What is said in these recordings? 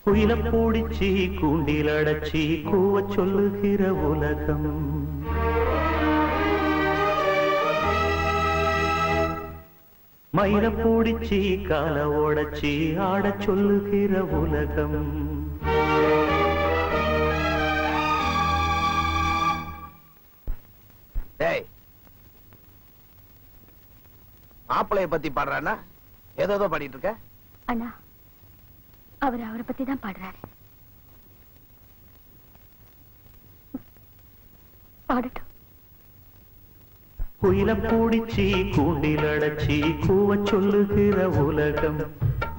குயில பூடிச்சி கூண்டில் அடைச்சி கூவ சொல்லுகிற உலகம். மயில பூடிச்சி கால ஓடச்சி ஆட சொல்லுகிற உலகம். மாப்பிளைய பத்தி பாடுறானா? ஏதோ பாடிட்டு இருக்க அண்ணா. அவரை பத்தி தான் பாடுறாரு. பாடட்டும். குயில பூடிச்சி கூண்டில் அடைச்சி கூவ சொல்லுகிற உலகம்.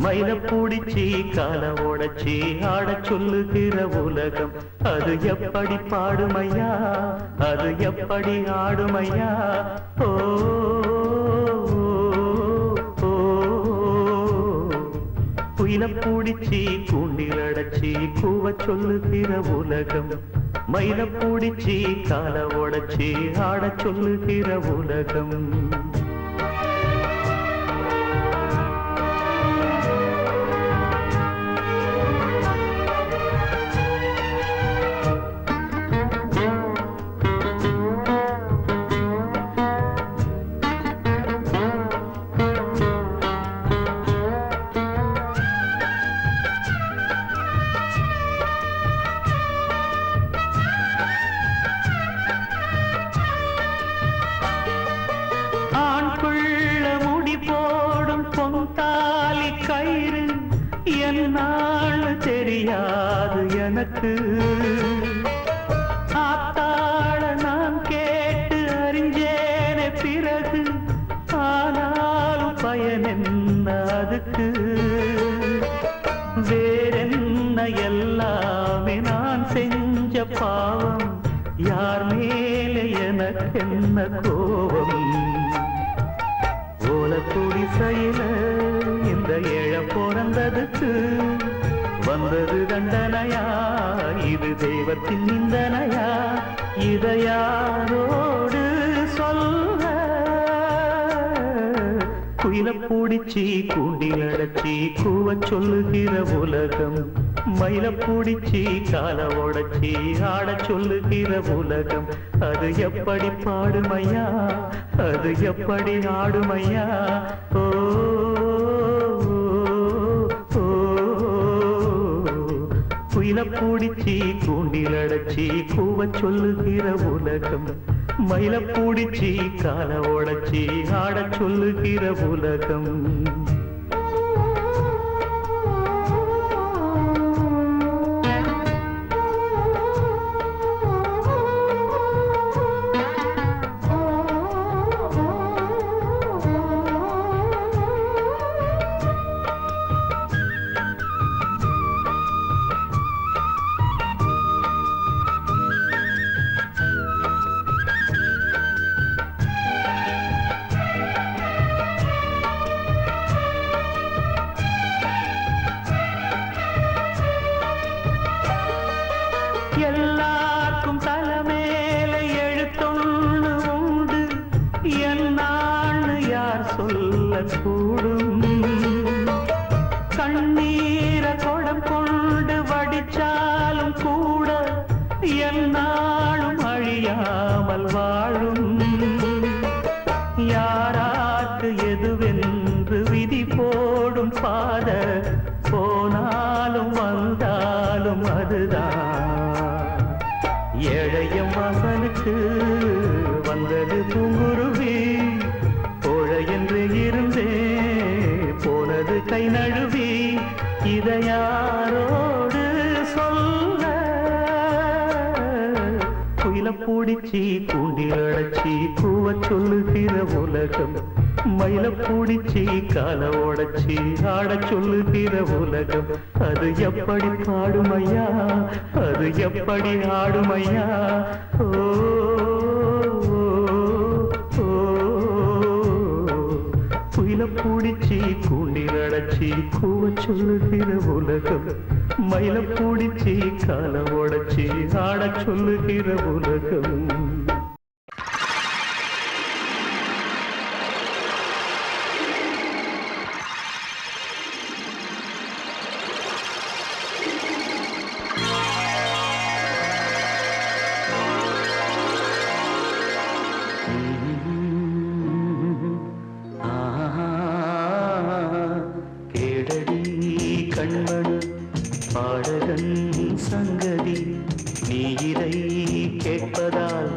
மயில பூடிச்சி கால ஓடச்சி ஆட சொல்லுகிற உலகம். அது எப்படி பாடுமையா, அது எப்படி ஆடுமையா? ஓ குயில பூடிச்சி கூண்டில் அடைச்சி கூவ சொல்லுகிற உலகம். மயில பூடிச்சி கால ஓடச்சி ஆட சொல்லுகிற உலகம். என்னான்னு தெரியாது எனக்கு. ஆத்தாள நான் கேட்டு அறிஞ்சேனே பிறகு. ஆனாலும் பயன் என்ன அதுக்கு? வேறென்ன எல்லாமே நான் செஞ்ச பாவம். யார் மேலே எனக்கு என்ன கோபம்? ஓல குடிசையில இந்த ஏழ பிறந்ததுக்கு வந்தது தண்டனையா? இது தெய்வத்தின் நிந்தனையா? இதை யாரோடு சொல்ல? குயில பூடிச்சி கூண்டில் அடைச்சி கூவ சொல்லுகிற உலகம். மயில பூடிச்சி கால ஓடச்சி ஆட சொல்லுகிற உலகம். அது எப்படி பாடுமையா, அது எப்படி ஆடுமையா? ஓ குயில பூடிச்சி கூண்டில் அடைச்சி கூவ சொல்லுகிற உலகம். மயில பூடிச்சி கால ஓடச்சி ஆட சொல்லுகிற உலகம். எல்லாருக்கும் தலைமேல எழுத்தொன்னு உண்டு. என்னான்னு யார் சொல்ல கூடும்? கண்ணீர கொடம் கொண்டு வடிச்சாலும் கூட என்னாலும் அழியாமல் வாழும். யாராக்கு எதுவென்று விதி போடும் பாத. போனாலும் வந்தாலும் அதுதான். ஏழையம் வாசலுக்கு வந்தது பூங்குருவி. கோழை என்று இருந்தே போனது கை நழுவி. இதை யாரோடு சொல்ல? குயில பூடிச்சி கூண்டில் அடைச்சி கூவ சொல்லுகிற உலகம். மயில பூடிச்சி கால ஓடச்சி ஆட சொல்லுகிற உலகம். அது எப்படி பாடுமையா, அது எப்படி ஆடுமையா? ஓ குயில பூடிச்சி கூண்டில் அடைச்சி கூவ சொல்லுகிற உலகம். மயில பூடிச்சி கால ஓடச்சி ஆட சொல்லுகிற உலகம். பாடகன் சங்கதி நீ இதை கேட்பதால்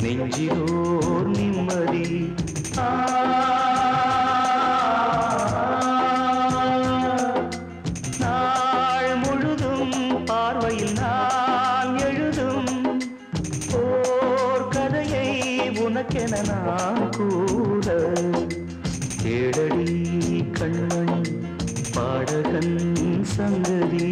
நெஞ்சிலோர் நிம்மதி. நாள் முழுதும் பார்வையில் நான் எழுதும் ஓர் கதையை உனக்கென நான் கூற தேடடி கண்மணி பாடகன் சங்கதி.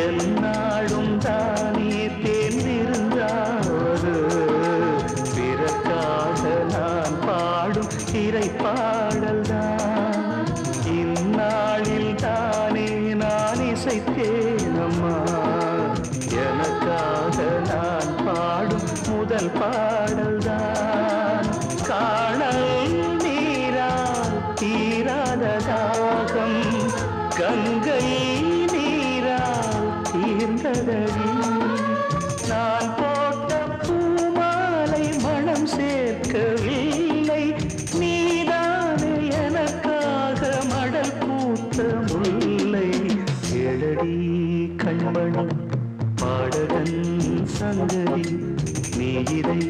என்னாலும் தானே தேர்ந்திருந்தாவது பிறக்காக நான் பாடும் திரைப்பாடல் தான். இந்நாளில் தானே நான் இசைத்தேன் அம்மா எனக்காக நான் பாடும் முதல் பாடல் தான். காணல் நீரால் தீராத தாகம் கங்கை தீர்ந்ததடி. நான் போட்ட பூமாலை மனம் சேர்க்கவில்லை நீதானே எனக்காக மடல் பூத்த முல்லை. எழடி கண்மணி பாடகன் சங்கதி நீ இதை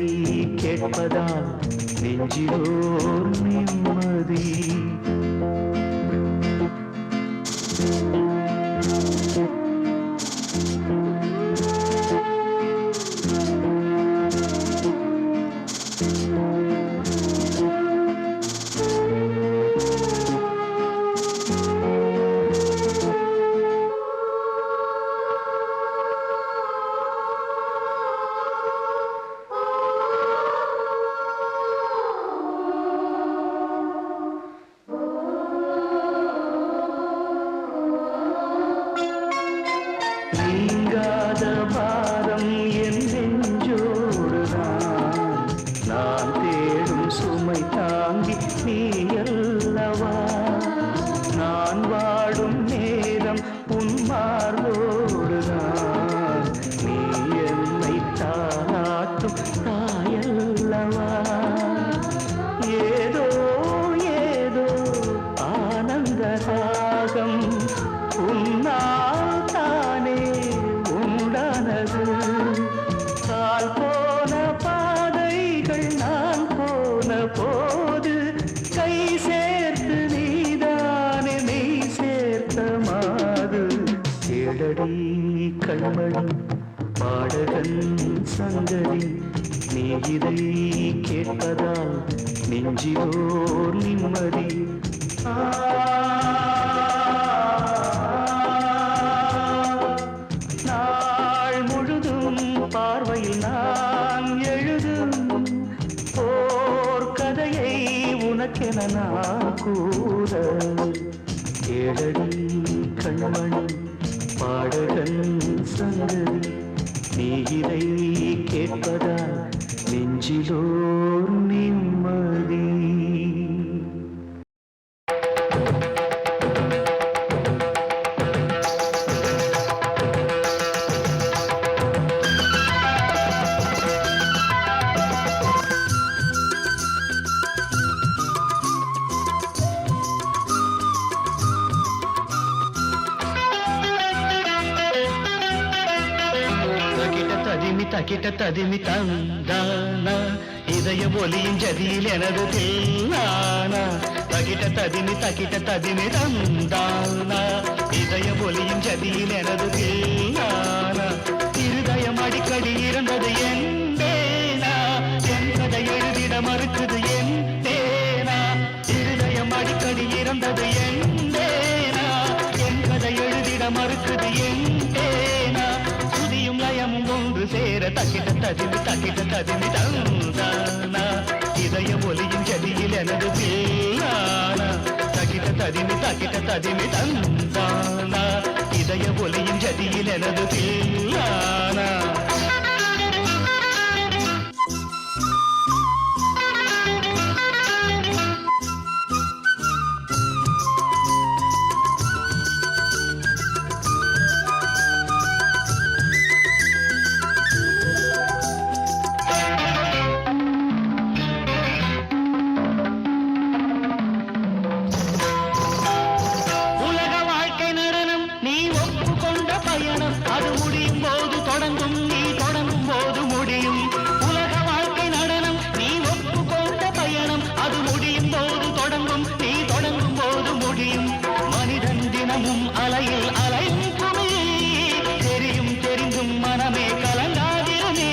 கேட்பதால் நெஞ்சிலோர் நிம்மதி. நீங்காத பாரம் என் நெஞ்சோடுதான் நான் தேடும் சுமை தாங்கி நீ அல்லவா. நான் வாடும் நேரம் உன் மார்போடுதான் நீ என்னை தாளாட்டும் தாயல்லவா. ஏதோ ஏதோ ஆனந்த ராகம் உன்னால் தானே உண்டானது. கால் போன பாதைகள் நான் போன போது கை சேர்த்து நீதானே மெய் சேர்த்த மாது. கேளடி கண்மணி பாடகன் சங்கதி நீ இதை கேட்பதால் நெஞ்சிலோர் நிம்மதி. நாள் முழுதும் பார்வையில் நான் எழுதும் ஓர் கதையை உனக்கென நான் கூற கேளடி கண்மணி பாடகன் சங்கதி நீ இதை கேட்பதால் நெஞ்சிலோர் நிம்மதி. தக்கிட்ட ததிமி தந்தானா இதய ஒலியின் ஜதியில் எனது தில்லானா. தக்கிட்ட ததிமி தந்தானா இதய ஒலியின் ஜதியில் எனது தில்லானா. இருதயம் அடிக்கடி இருந்தது என் தேனா என் கதை எழுதிட மறுக்குது என் தேனா. இருதயம் அடிக்கடி இருந்தது என் தேனா என் கதை எழுதிட மறுக்குது என் தேனா. சேர தக்கிட்ட ததிமி தந்தானா தக்கிட்ட ததிமி தந்தானா இதய ஒலியின் ஜதியில் எனது தில்லானா அது முடியும் போது தொடங்கும் நீ தொடங்கும் போது முடியும் உலக வாழ்க்கை நடனம் நீ ஒப்புக்கொண்ட பயணம் அது முடியும் போது தொடங்கும் நீ தொடங்கும் போது முடியும் மனிதன் தினமும் அலையில் அலையும் குமி தெரியும் தெரிந்தும் மனமே கலங்காதிருமே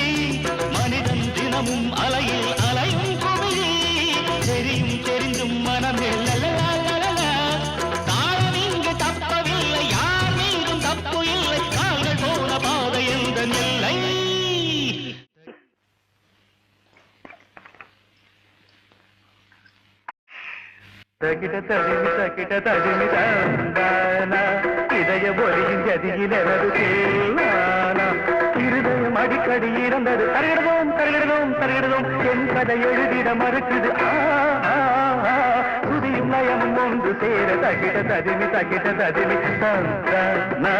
மனிதன் தினமும் அலையில் அலையும் குமி தெரியும் தெரிந்தும் மனமே தாளம் இங்கு தப்பவில்லை யார் மீதும் தப்பு இல்லை கால்கள் போன பாதை எந்த நிலை தகிட தடிமி தந்தானா இதய ஒலியின் ஜதியில் எனது தேவானா இருதயம் அடிக்கடி இறந்தது தருகிடுதோம் என் கதை எழுதிட மறுக்குது சுதியும் நயமும் ஒன்று சேர தகிட தடிமி தந்தானா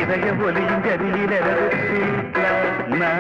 இதய ஒலியின் ஜதியில் எனது தேவானா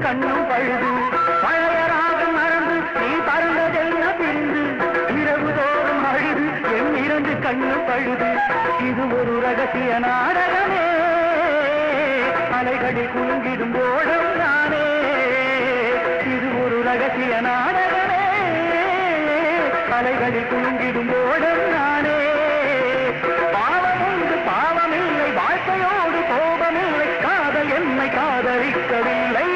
கண்ணும் பழுது பழைய ராகம் மறந்து நீ பறந்ததென்ன பிரிந்து இரவு தோறும் அழுது என் இரண்டு கண்ணும் பழுது இது ஒரு ரகசிய நாடகமே அலைகளில் குலுங்கிடும் ஓடம் தானே இது ஒரு ரகசிய நாடகமே அலைகளில் குலுங்கிடும் ஓடம் தானே பாவம் உண்டு பாவமில்லை வாழ்க்கையோடு கோபமில்லை காதல் என்னை காதலிக்கவில்லை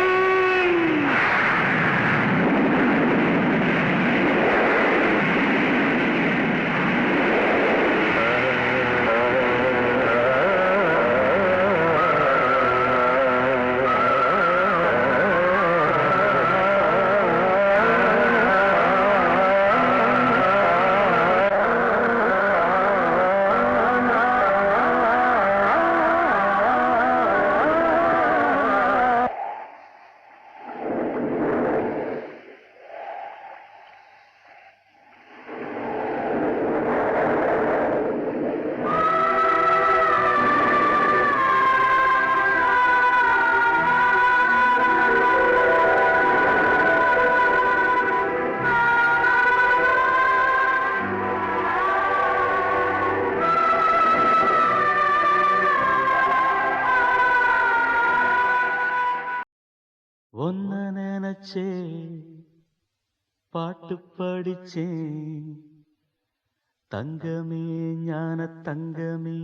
ஒன்ன நினைச்சே பாட்டு படிச்சேன் தங்கமே ஞான தங்கமே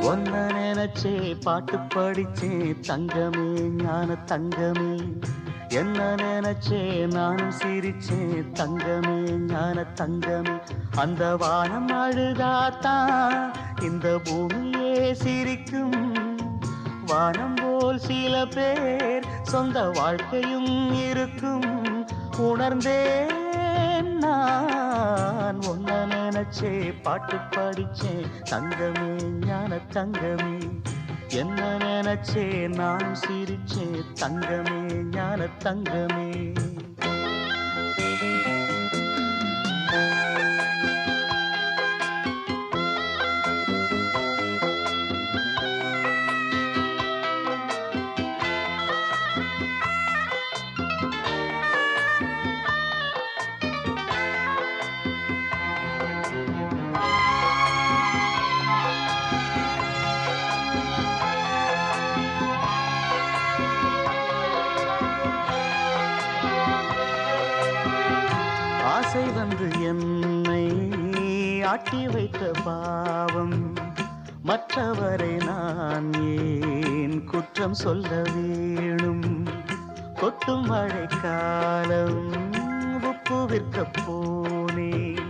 ஒன்ன நினைச்சே பாட்டு படிச்சேன் தங்கமே ஞான தங்கமே என்ன நினைச்சே நானும் சிரிச்சேன் தங்கமே ஞான தங்கமே அந்த வானம் அழுதாத்தான் இந்த பூமியே சிரிக்கும் வானம் போல் சில பேர் சொந்த வாழ்க்கையும் இருக்கும் உணர்ந்தேன் நான் ஒன்ன நினைச்சே பாட்டு படிச்சேன் தங்கமே ஞான தங்கமே என்ன நினைச்சே நான் சிரிச்சே தங்கமே ஞான தங்கமே காட்டி வைத்த பாவம் மற்றவரை நான் ஏன் குற்றம் சொல்ல வேணும்? கொட்டும் மழைக்காலம் உப்பு விற்க போனேன்,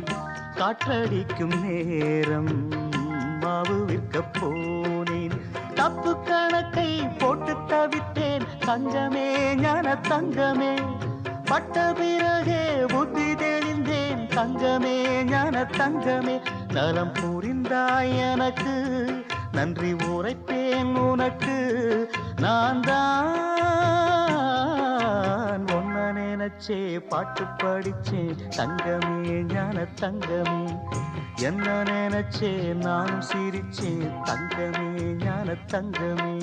காற்றடிக்கும் நேரம் மாவு விற்க போனேன். தப்பு கணக்கை போட்டு தவித்தேன் தங்கமே, ஞான தங்கமே. பட்ட பிறகே புத்தி தெளிந்தேன் தங்கமே, ஞான தங்கமே. நலம் புரிந்தாய் எனக்கு, நன்றி உரைப்பேன் உனக்கு. நான் தான் ஒன்ன நினைச்சே பாட்டு படிச்சேன் தங்கமே, ஞான தங்கமே. என்ன நினைச்சே நானும் சிரிச்சேன் தங்கமே, ஞான தங்கமே.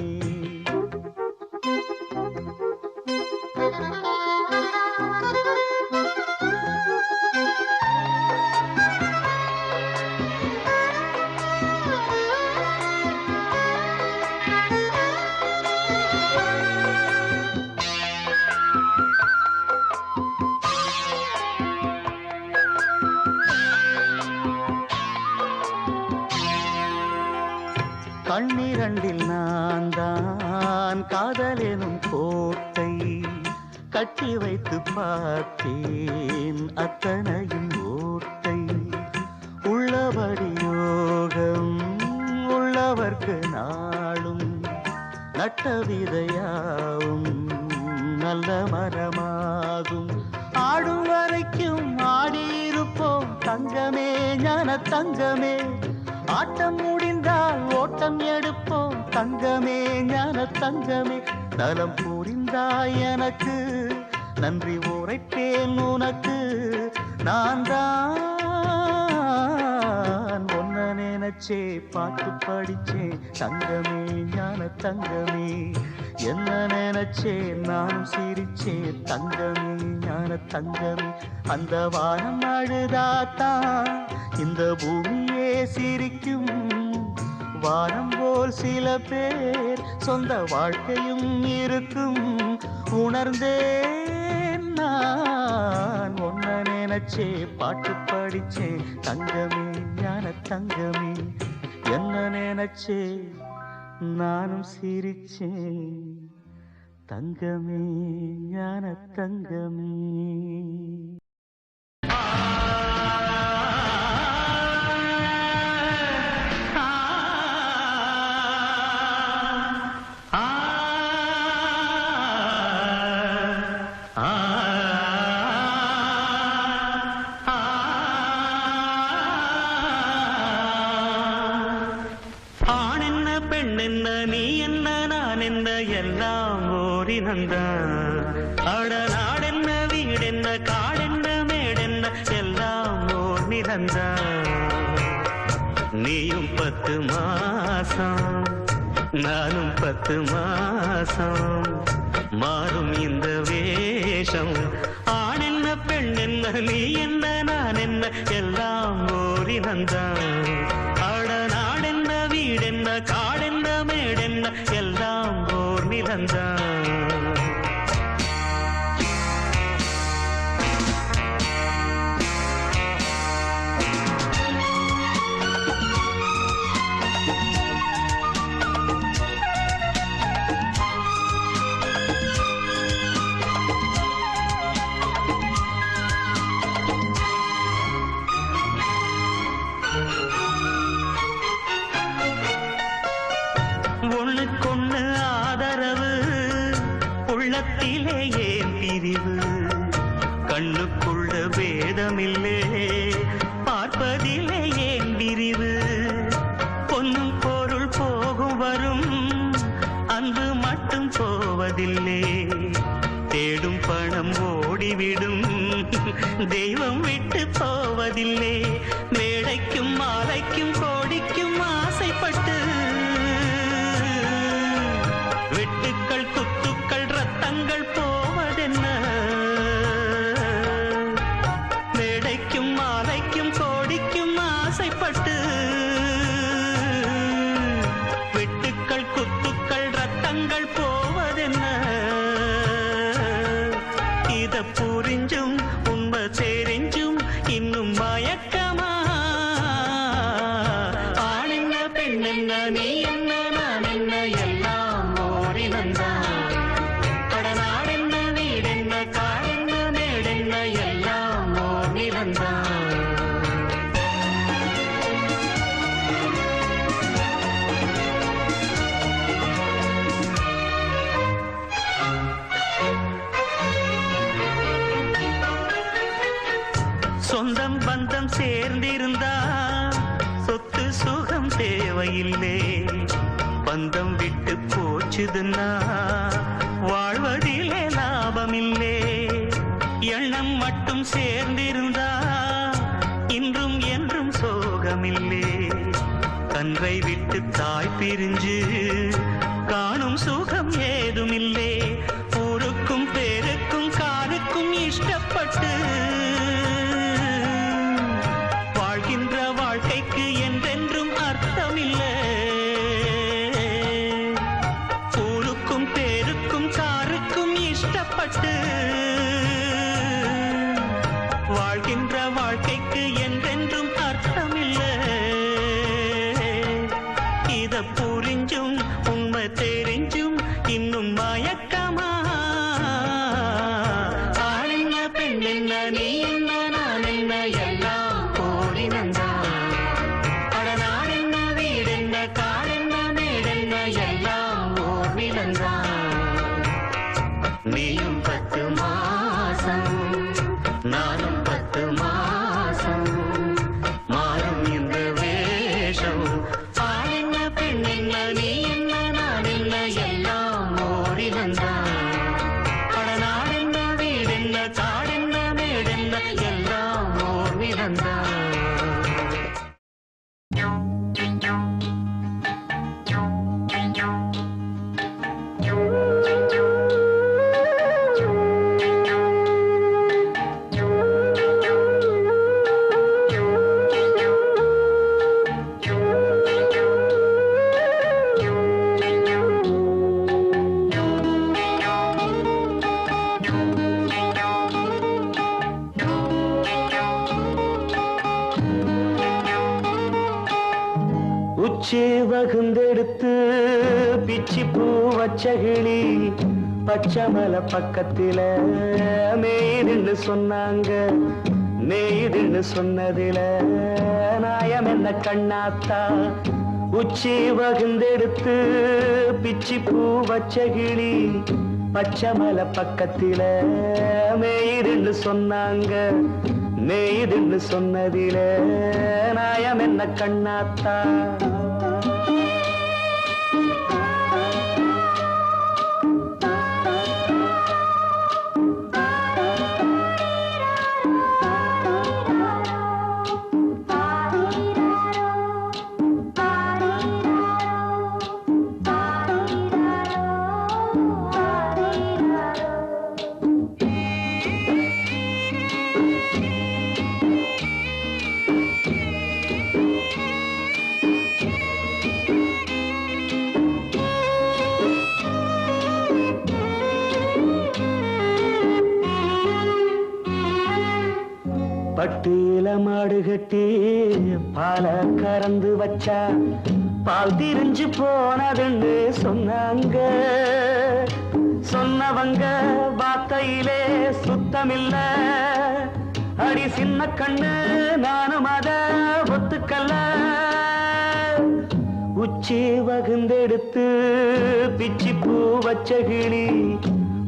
கண்ணிரண்டில் நான் தான் காதலெனும் கோட்டை கட்டி வைத்து பார்த்தேன், அத்தனையும் ஓட்டை. உள்ளபடி யோகம் உள்ளவர்க்கு நாளும் நட்ட விதையாவும் நல்ல மரமாகும். ஆடும் வரைக்கும் ஆடியிருப்போம் தங்கமே, ஞான தங்கமே. ஆட்டம் முடிந்தால் ஓட்டம் எடுப்போம் தங்கமே, ஞான தங்கமே. நலம் புரிந்தாய் எனக்கு, நன்றி உரைப்பேன் உனக்கு. நான் தான் ஒன்ன நினைச்சே பாட்டு படிச்சேன் தங்கமே, ஞான தங்கமே. என்ன நினைச்சே நானும் சிரிச்சேன் தங்கமே, ஞான தங்கமே. அந்த வானம் அழுதாத்தான் இந்த பூமியே சிரிக்கும். வானம் போல் சில பேர் சொந்த வாழ்க்கையும் இருக்கும். உணர்ந்தேன் நான் ஒன்ன நினைச்சே பாட்டு படிச்சேன் தங்கமே, ஞான தங்கமே. என்ன நினைச்சே நானும் சிரிச்சேன் தங்கமே, ஞான தங்கமே. நீ என்ன நான் என்ன எல்லாம் ஓரினந்தான். அட நாடென்ன வீடென்ன காடென்ன மேடென்ன எல்லாம் ஓர் நிறந்தான். நீயும் 10 மாசம் நானும் 10 மாசம் மாறும் இந்த வேஷம். ஆண் என்ன பெண் என்ன நீ என்ன நான் என்ன எல்லாம் ஓரினந்தான். அட நாடென்ன வீடென்ன காடென்ன மேடென்ன எல்லாம் ஓர் நிலந்தான். ஒண்ணுக்கொண்ணு ஆதரவு உள்ளத்திலே ஏன் பிரிவு. கண்ணுக்குள்ள வேதமில்லே பார்ப்பதிலே ஏன் விரிவு. பொன்னும் பொருள் போகும் வரும் அன்பு மட்டும் போவதில்லை. தேடும் பணம் ஓடிவிடும் தெய்வம் விட்டு போவதில்லை. மேடைக்கும் மாலைக்கும் கோடிக்கும் ஆசைப்பட்டு வெட்டுக்கள் குத்துக்கள் ரத்தங்கள் போவதென்ன. மேடைக்கும் மாலைக்கும் கோடிக்கும் ஆசைப்பட்டு வெட்டுக்கள் குத்துக்கள் ரத்தங்கள் போவதென்ன. இத புரிஞ்சும் உண்மை தெரிஞ்சும் இன்னும் மயக்கமா என்ன நீ என்ன நான் என்ன எல்லாம் ஓரினந்தான் கடனாடென்ன வீடென்ன காடென்ன மேடென்ன எல்லாம் ஓரினந்தான் சொந்தம் பந்தம் சேர்ந்திருந்தா சொத்து சுகம் தேவையில்லை பந்தம் விட்டு போச்சுதுன்னா வாழ்வதிலே லாபமில்லை எண்ணம் மட்டும் சேர்ந்திருந்தா இன்றும் என்றும் சோகமில்லை கன்றை விட்டு தாய் பிரிஞ்சு காணும் சுகம் ஏதுமில்லை ஊருக்கும் பேருக்கும் காருக்கும் இஷ்டப்பட்டு வாழ்கின்ற வாழ்க்கைக்கு என்றென்றும் அர்த்தமில்லை ஊருக்கும் பேருக்கும் காருக்கும் இஷ்டப்பட்டு வாழ்கின்ற வாழ்க்கைக்கு என்றென்றும் அர்த்தமில்லை இத புரிஞ்சும் உண்மை தெரிஞ்சும் இன்னும் மயக்கமா ஆளென்ன பெண் என்ன நீ என்ன நான் என்ன எல்லாம் போரினந்தா படநாடென்ன வீடென்ன காடென்ன மேடென்ன எல்லாம் ஓர் விலந்தா நீயும் 10 மாசம் நானும் 10 மாசம் மாறும் இந்த வேஷம் ஆளென்ன பெண் என்ன நீ என்ன நான் என்ன எல்லாம் ஓரினந்தா படநாடென்ன வீடென்ன காடென்ன மேடென்ன எல்லாம் ஓர் விலந்தா உச்சி வகுந்தெடுத்து பிச்சி பூ வச்ச கிளி பச்சைமலை பக்கத்தில மேய்துன்னு சொன்னாங்க மேய்துன்னு சொன்னதில நாயம் என்ன கண்ணாத்தா உச்சி வகுந்தெடுத்து பிச்சி பூ வச்ச கிளி பச்சைமலை பக்கத்தில மேய்துன்னு சொன்னாங்க மேய்துன்னு சொன்னதில நாயம் என்ன கண்ணாத்தா பட்டியில மாடு கட்டி பால கறந்து வச்சா பால் திரிஞ்சு போனதுன்னு சொன்னாங்க சொன்னவங்க வார்த்தையிலே சுத்தமில்ல அடி சின்ன கண்ணு நானும் அத ஒத்துக்கல்ல உச்சி வகுந்தெடுத்து பிச்சி பூ வச்ச கிளி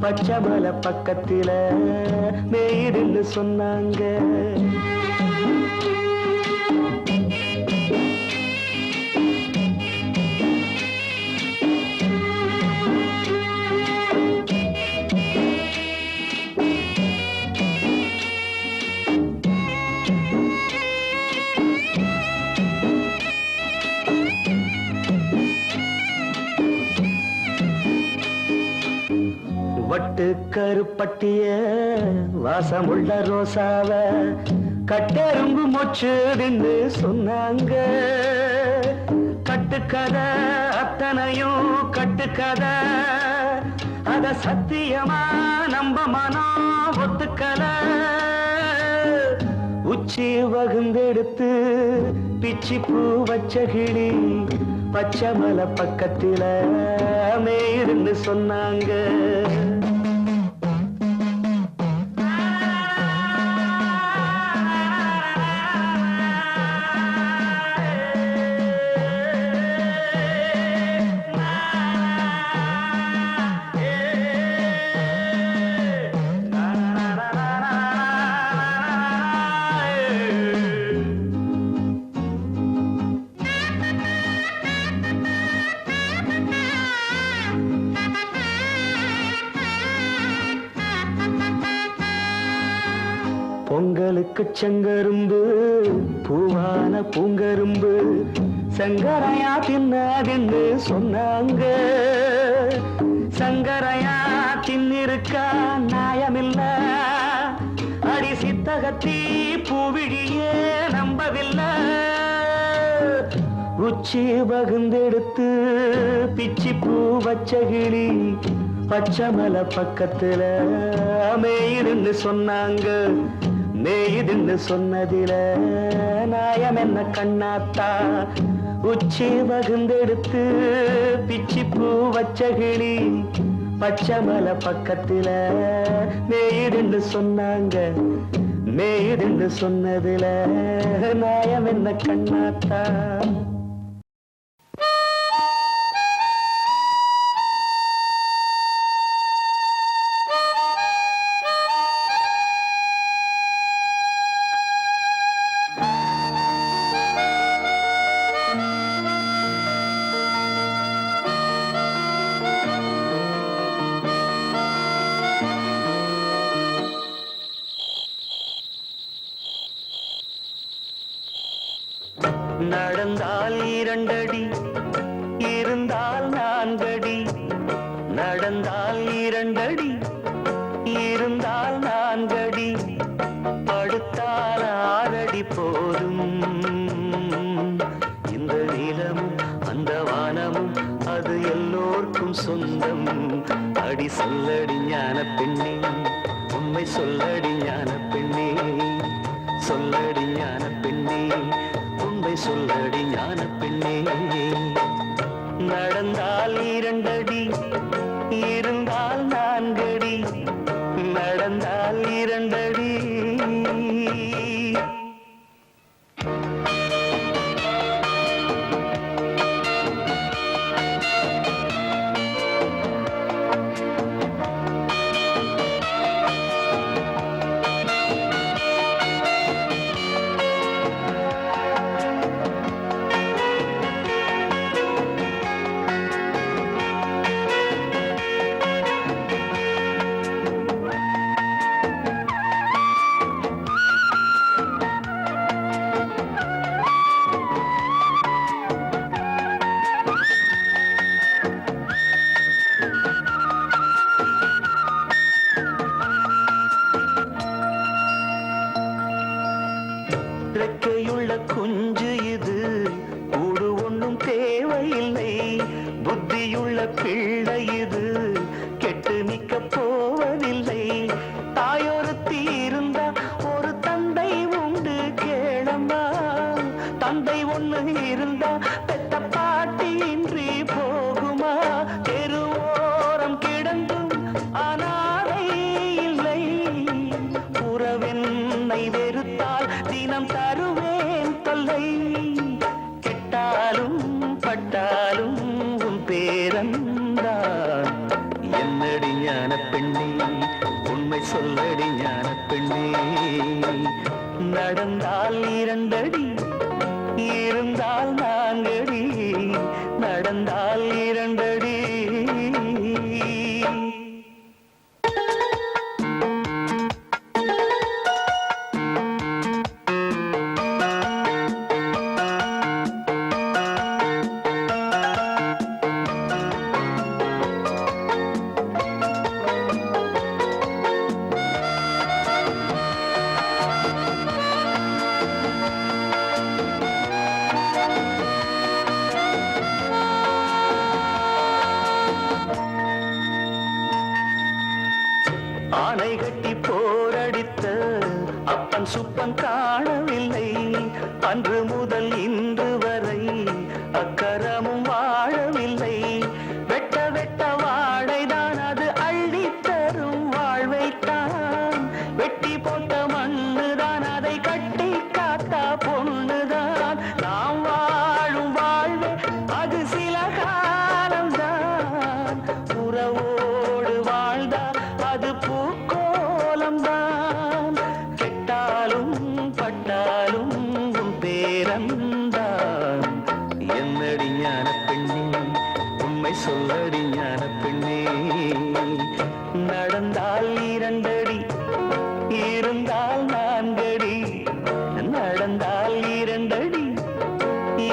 பச்சைமலை பக்கத்தில மேய்துன்னு சொன்னாங்க வட்டு கருப்பட்டிய வாசமுள்ள ரோசாவ கட்டெரும்பு மொச்சுதுன்னு சொன்னாங்க கட்டுக்கதை அத்தனையும் கட்டுக்கதை அத சத்தியமா நம்ப மனம் ஒத்துக்கல உச்சி வகுந்தெடுத்து பிச்சி பூ வச்ச கிளி பச்சைமலை பக்கத்தில மேடுன்னு சொன்னாங்க. பொங்கலுக்கு செங்கரும்பு பூவான பூங்கரும்பு சங்கரையா தின்னாதுன்னு சொன்னாங்க. சங்கரையா தின்னிருக்கா நியாயமில்ல, அடி சித்தகத்தி பூவிழியே நம்பவில்லை. உச்சி பகுந்தெடுத்து பிச்சி பூ வச்ச கிளி பச்சைமலை பக்கத்துல மேயுதுன்னு சொன்னாங்க. மேயுதுன்னு சொன்னதில நாயம் என்ன கண்ணாத்தா, உச்சி பகுந்தெடுத்து பிச்சி பூ வச்ச கிளி பச்சைமலை பக்கத்துல மேயுதுன்னு சொன்னாங்க. மேயுதுன்னு சொன்னதில நாயம் என்ன கண்ணாத்தா. நடந்தால் 2 அடி இருந்தால் 4 அடி, நடந்தால் 2 அடி இருந்தால் 4 அடி, படுத்தால் 6 அடி போதும். இந்த நீளமும் அந்த வானமும் அது எல்லோர்க்கும் சொந்தம். அடி சொல்லடி ஞான பெண்ணே, உண்மை சொல்லடி ஞான பெண்ணே, சொல்லடி ஞான பெண்ணே, உண்மை சொல்லடி ஞான பெண்ணே. நடந்தால் 2 அடி இருந்தால் 4 அடி, நடந்தால் 2 அடி. ரெக்கையுள்ள குஞ்சு இது, கூடு ஒன்றும் தேவையில்லை. புத்தியுள்ள பிள்ளை இது, கெட்டு நிக்க போவதில்லை. தாயொருத்தி இருந்தா ஒரு தந்தை உண்டு கேளம்மா, தந்தை ஒண்ணு இருந்தா பெத்த பாட்டி இன்றி போகுமா. தெருவோரம் கிடந்தும் அனாதை இல்லை, உறவென்னை வெறுத்தால் தினம் தருவேன் தொல்லை. கெட்டாலும் பட்டாலும் உன் பேரந்தான். என்னடி ஞான பெண்ணே, உண்மை சொல்லடி ஞான பெண்ணே. நடந்தால் 2 அடி இருந்தால் 4 அடி, நடந்தால் 2 அடி. ஆனை கட்டி போரடித்த அப்பன் சுப்பன் காணவில்லை. அன்று முதல் இன்று வரை அக்கரமும் வாழவில்லை. வெட்ட வெட்ட வாழைதான் அது அள்ளி தரும் வாழ்வைத்தான். வெட்டி போட்ட மண்ணுதான் அதை கட்டி காத்தா பொண்ணுதான். நாம் வாழும் வாழ்வே அது சில காலம்தான். உறவோடு வாழ்ந்தா அது பூக்கோலம்தான். கெட்டாலும் பட்டாலும் உன் பேரந்தான். என்னடி ஞான பெண்ணே, உண்மை சொல்லடி ஞான பெண்ணே. நடந்தால் 2 அடி, இருந்தால் 4 அடி. நடந்தால் 2 அடி,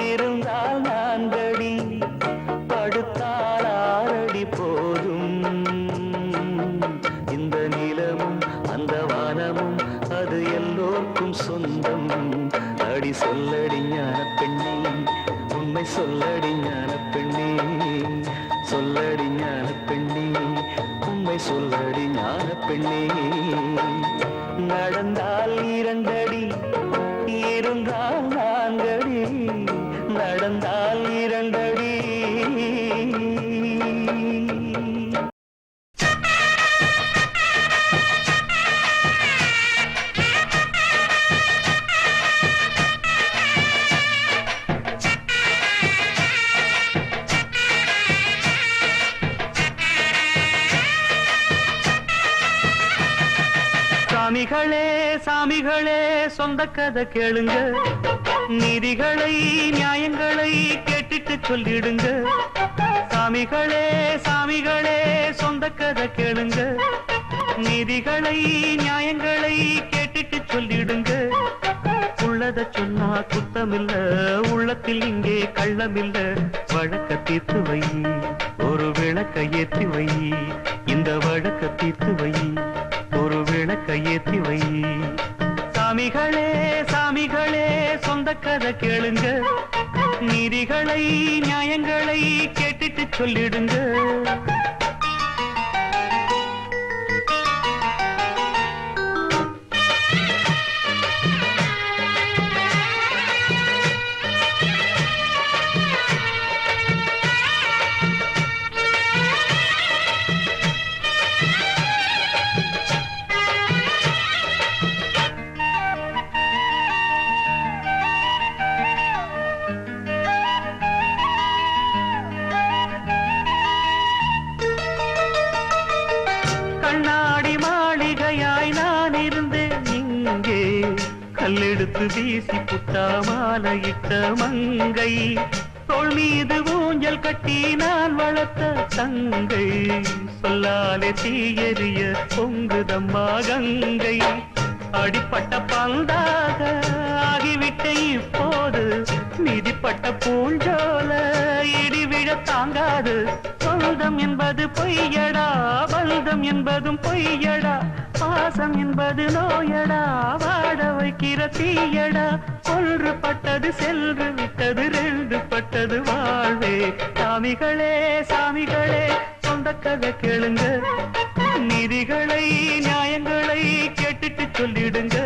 இருந்தால் 4 அடி. படுத்தால் 6 அடி போதும். இந்த நிலமும் அந்த வானமும் அது எல்லோருக்கும் சொந்தம். அடி சொல்லடி ஞான பெண்ணே, உண்மை சொல்லடி ஞான பெண்ணே. சொல்லடி ஞான பெண்ணே, உண்மை சொல்லடி ஞான பெண்ணே. நடந்தால் 2 அடி, இருந்தால் 4 அடி. நடந்தால் 2 அடி. சாமிகளே சாமிகளே சொந்த கதை கேளுங்க. நீதிகளை நியாயங்களை கேட்டுட்டு சொல்லிடுங்க. சாமிகளே சாமிகளே சொந்த கதை கேளுங்க. நீதிகளை நியாயங்களை கேட்டுட்டு சொல்லிடுங்க. உள்ளத சொன்னா குத்தமில்ல, உள்ளத்தில் இங்கே கள்ளமில்ல. வழக்க தீர்த்து வை, ஒரு விளக்க ஏற்றி வை. இந்த வழக்க தீர்த்து வை, ஒரு விளக்க ஏற்றி வை. சாமிகளே சாமிகளே சொந்த கதை கேளுங்க. நீதிகளை நியாயங்களை கேட்டுட்டு சொல்லிடுங்க. கல்லெடுத்து வீசி புட்டா மாலையிட்ட மங்கை. தோள் மீது ஊஞ்சல் கட்டி நான் வளர்த்த தங்கை. சொல்லாலே தீயெறிய பொங்குதம்மா கங்கை. அடிப்பட்ட பந்தாக ஆகிவிட்ட இப்போது மிதிப்பட்ட பூஞ்சோல இடிவிழ தாங்காது. சொந்தம் என்பது பொய்யடா, பந்தம் என்பதும் பொய்யடா. பாசம் என்பது நோயடா, வாட வைக்கிற தீயடா. கொன்று பட்டது சென்று விட்டது, 2 பட்டது வாழ்வே. சாமிகளே சாமிகளே சொந்த கதை கேளுங்க. நீதிகளை நியாயங்களை கேட்டுட்டு சொல்லிடுங்க.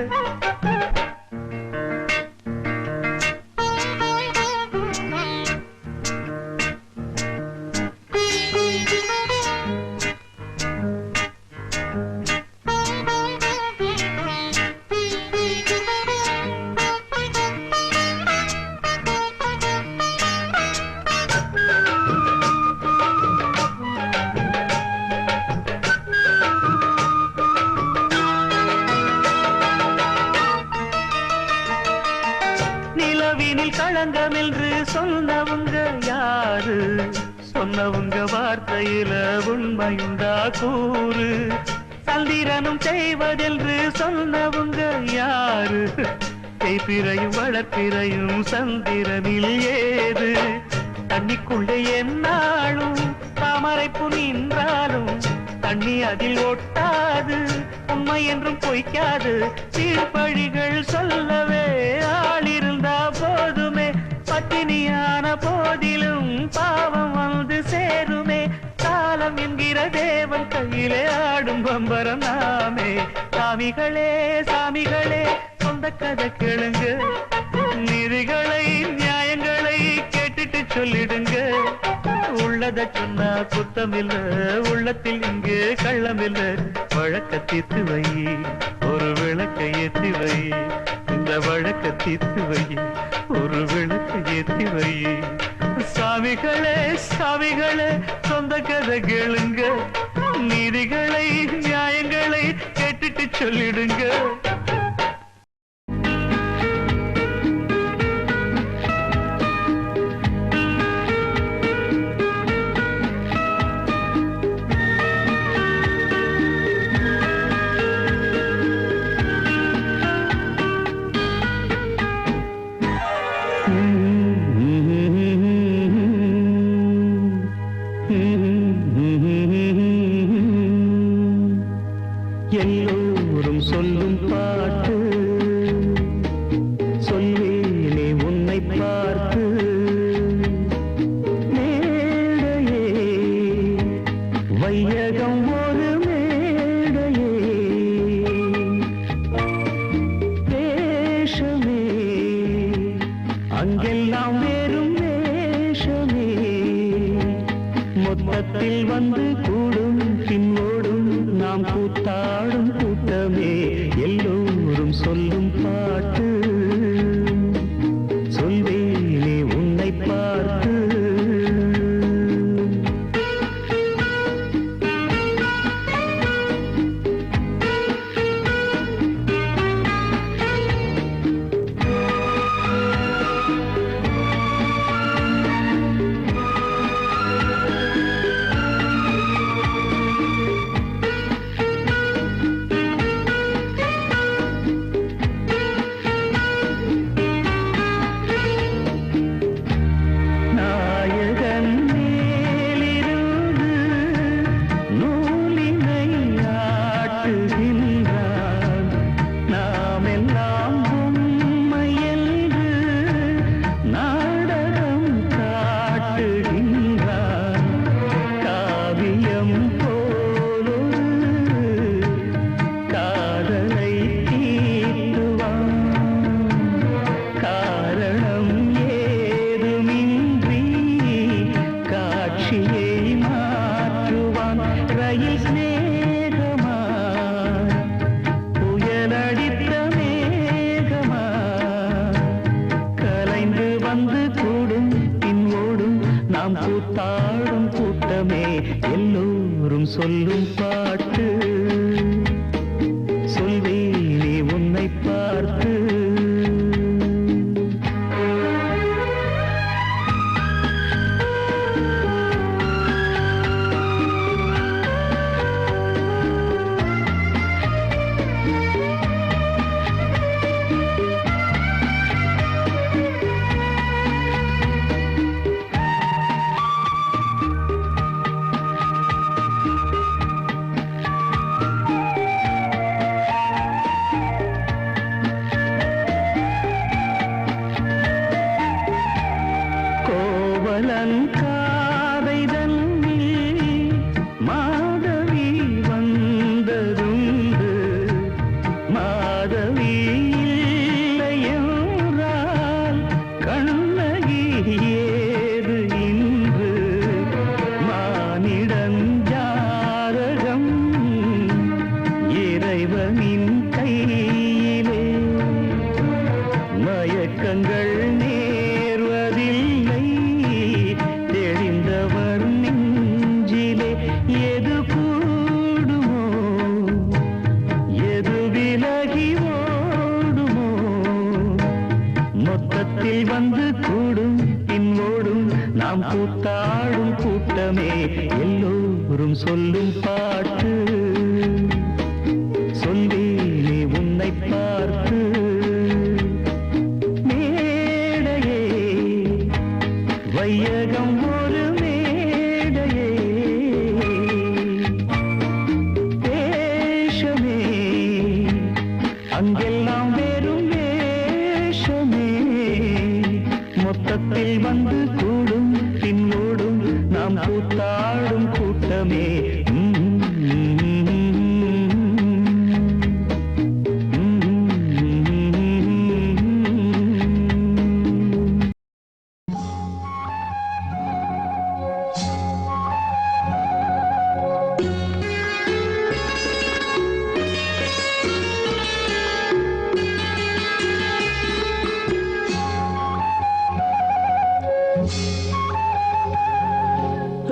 நிலவினில் களங்கம் என்று சொன்னவங்க யாரு? சொன்னவங்க வார்த்தையில உண்மையுண்டா கூறு? சந்திரனும் செய்வதென்று சொன்னவங்க யாரு? தேய்பிறையும் வளர்ப்பிறையும் சந்திரனில் ஏது? தண்ணிக்குள்ளே என்னாலும் தாமரைப்பு நின்றாலும் தண்ணி அதில் ஒட்டாது, உண்மை என்றும் பொய்க்காது. சீர்பழிகள் சொல்லவே ஆள் இருந்தா போதுமே, பட்டினியான போதிலும் பாவம் வந்து சேருமே. காலம் என்கிற தேவன் கையிலே ஆடும் பம்பரம் நாமே. சாமிகளே சாமிகளே சொந்த கதை கேளுங்க. நீதிகளை நியாயங்களை கேட்டுட்டு சொல்லிடுங்க. உள்ளத சொன்னா குத்தமில்ல, உள்ளத்தில் இங்கே கள்ளமில்ல. வழக்க தீர்த்து வை, ஒரு விளக்க ஏத்தி வை. இந்த வழக்க தீர்த்து வை, ஒரு விளக்க ஏத்தி வை. சாமிகளே சாமிகளே சொந்த கதை கேளுங்க. நீதிகளை நியாயங்களை கேட்டுட்டு சொல்லிடுங்க. எல்லோரும் சொல்லும் பாட்டு சொல்வேனே உன்னை பார்த்து. மேடையே வையகம் ஒரு மேடையே, வேஷமே அங்கெல்லாம் வேறும் வேஷமே. மொத்தத்தில் வந்து கூடும் பின்னோடும் நாம் கூத்தாடும் கூட்டமே. எல்லோரும் சொல்லும் பாட்டு சொல்வேனே உன்னை பார்த்து. கூத்தாடும் கூட்டமே. எல்லோரும் சொல்லும் பாட்டு சொல்வேனே உன்னை பார்த்து. காதை தன்னில் மாதவி வந்ததுண்டு. மாதவி இல்லையென்றால் கண்ணகி ஏது இன்று. மானிடன் ஜாதகம் இறைவனின் கையிலே. மயக்கங்கள் நேர்வதில்லை தெரிந்தவர் நெஞ்சிலே. எது கூடுமோ எது விலகி ஓடுமோ. மொத்தத்தில் வந்து கூடும் பின்னோடும் நாம் கூத்தாடும் கூட்டமே. எல்லோரும் சொல்லும் பாட்டு சொல்வேனே உன்னை பார்த்து. மேடையே வையகம் ஒரு மேடையே, வேஷமே அங்கெல்லாம் வெறும் வேஷமே. மொத்தத்தில் வந்து கூடும் பின்னோடும் நாம் கூத்தாடும் கூட்டமே.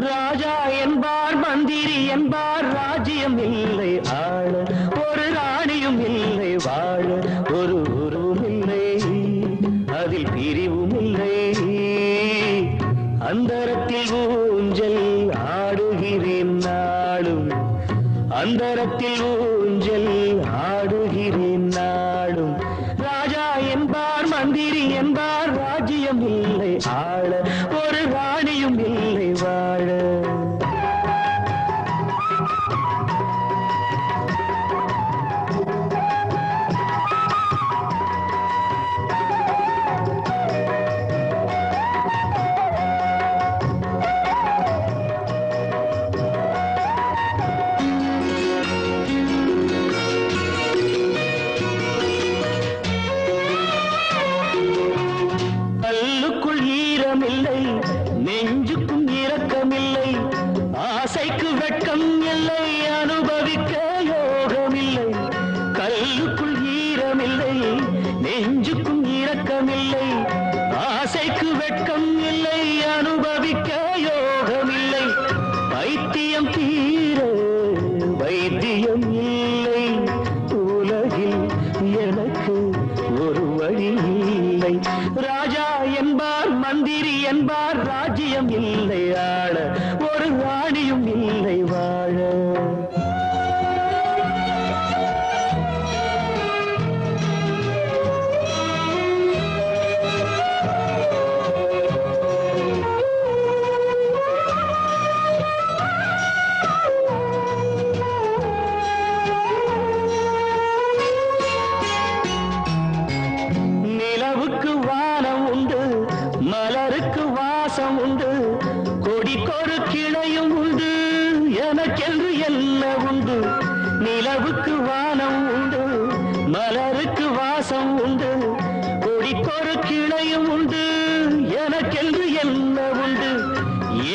ராஜா என்பார் மந்திரி என்பார் ராஜ்யம் இல்லை ஆள ஒரு ராணியும் இல்லை வாழ ஒரு உருவும் இல்லை அதில் பிரிவும் இல்லை அந்தரத்தில் ஊஞ்சல் ஆடுகிறேன் நாடும் அந்தரத்தில் ஊஞ்சல் ஆடுகிறேன் நாடும் ராஜா என்பார் மந்திரி என்பார் ராஜ்யம் இல்லை ஆள ஒரு ராணியும் இல்லை வாழ கல்லுக்குள் ஈரமில்லை நெஞ்சுக்கும் இரக்கமில்லை ஆசைக்கு வெட்கம் இல்லை அனுபவிக்க யோகமில்லை கல்லுக்குள் ஈரமில்லை நெஞ்சுக்கும் இரக்கமில்லை ஆசைக்கு வெட்கம் இல்லை அனுபவிக்க யோகமில்லை வைத்தியம் தீர வைத்தியம் இல்லை உலகில் எனக்கு ஒரு வழி இல்லை ராஜா என்பார் மந்திரி என்பார் ராஜ்யம் இல்லை ஆள ஒரு ராணியும் இல்லை வாழ நிலவுக்கு வானம் உண்டு மலருக்கு வாசம் உண்டு கொடிக்கொரு கிளையும் உண்டு எனக்கென்று என்ன உண்டு நிலவுக்கு வானம் உண்டு மலருக்கு வாசம் உண்டு கொடிக்கொரு கிளையும் உண்டு எனக்கென்று என்ன உண்டு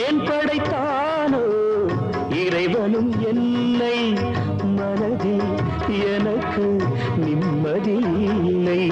ஏன் படைத்தானோ இறைவனும் என்னை மனதில் எனக்கு நிம்மதி இல்லை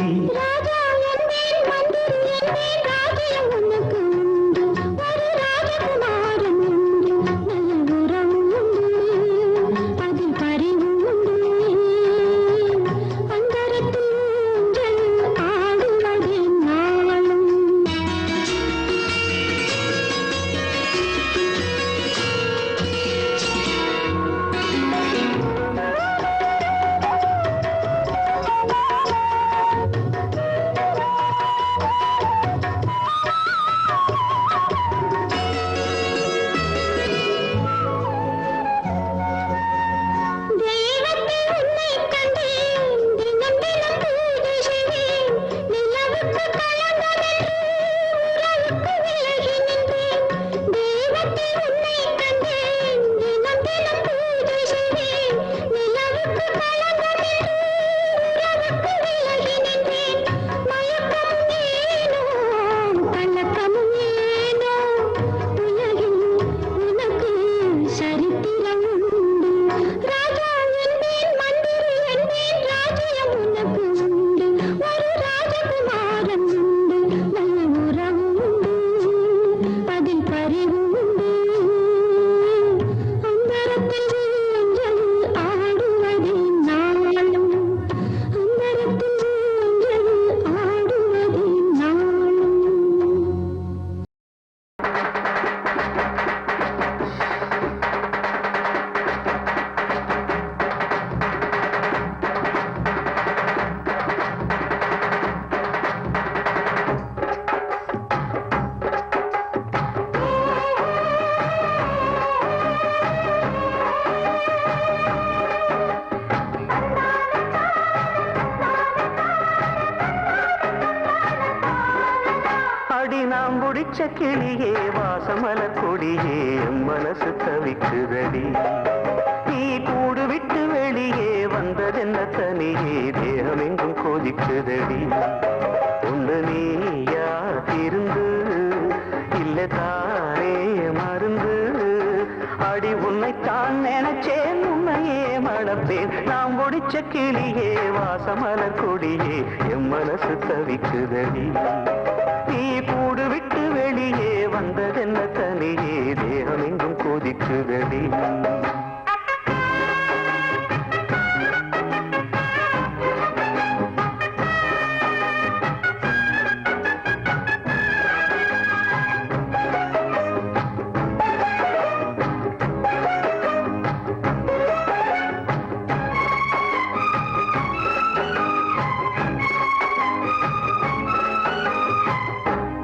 நாம் முடிச்ச கிளியே வாசமல கொடியே மனசு தவிக்குதடி நீ கூடு விட்டு வெளியே வந்ததென்ன தனியே தேகம் எங்கும் கொதிக்குதடி ஒன்று நீயா இருந்து இல்ல தானே மருந்து அடி உன்னைத்தான் நினைச்சேன் உன்னையே மணப்பேன் நாம் முடிச்ச கிளியே வாசமல கொடியே என் மனசு தவிக்குதடி நீ கூடு விட்டு வெளியே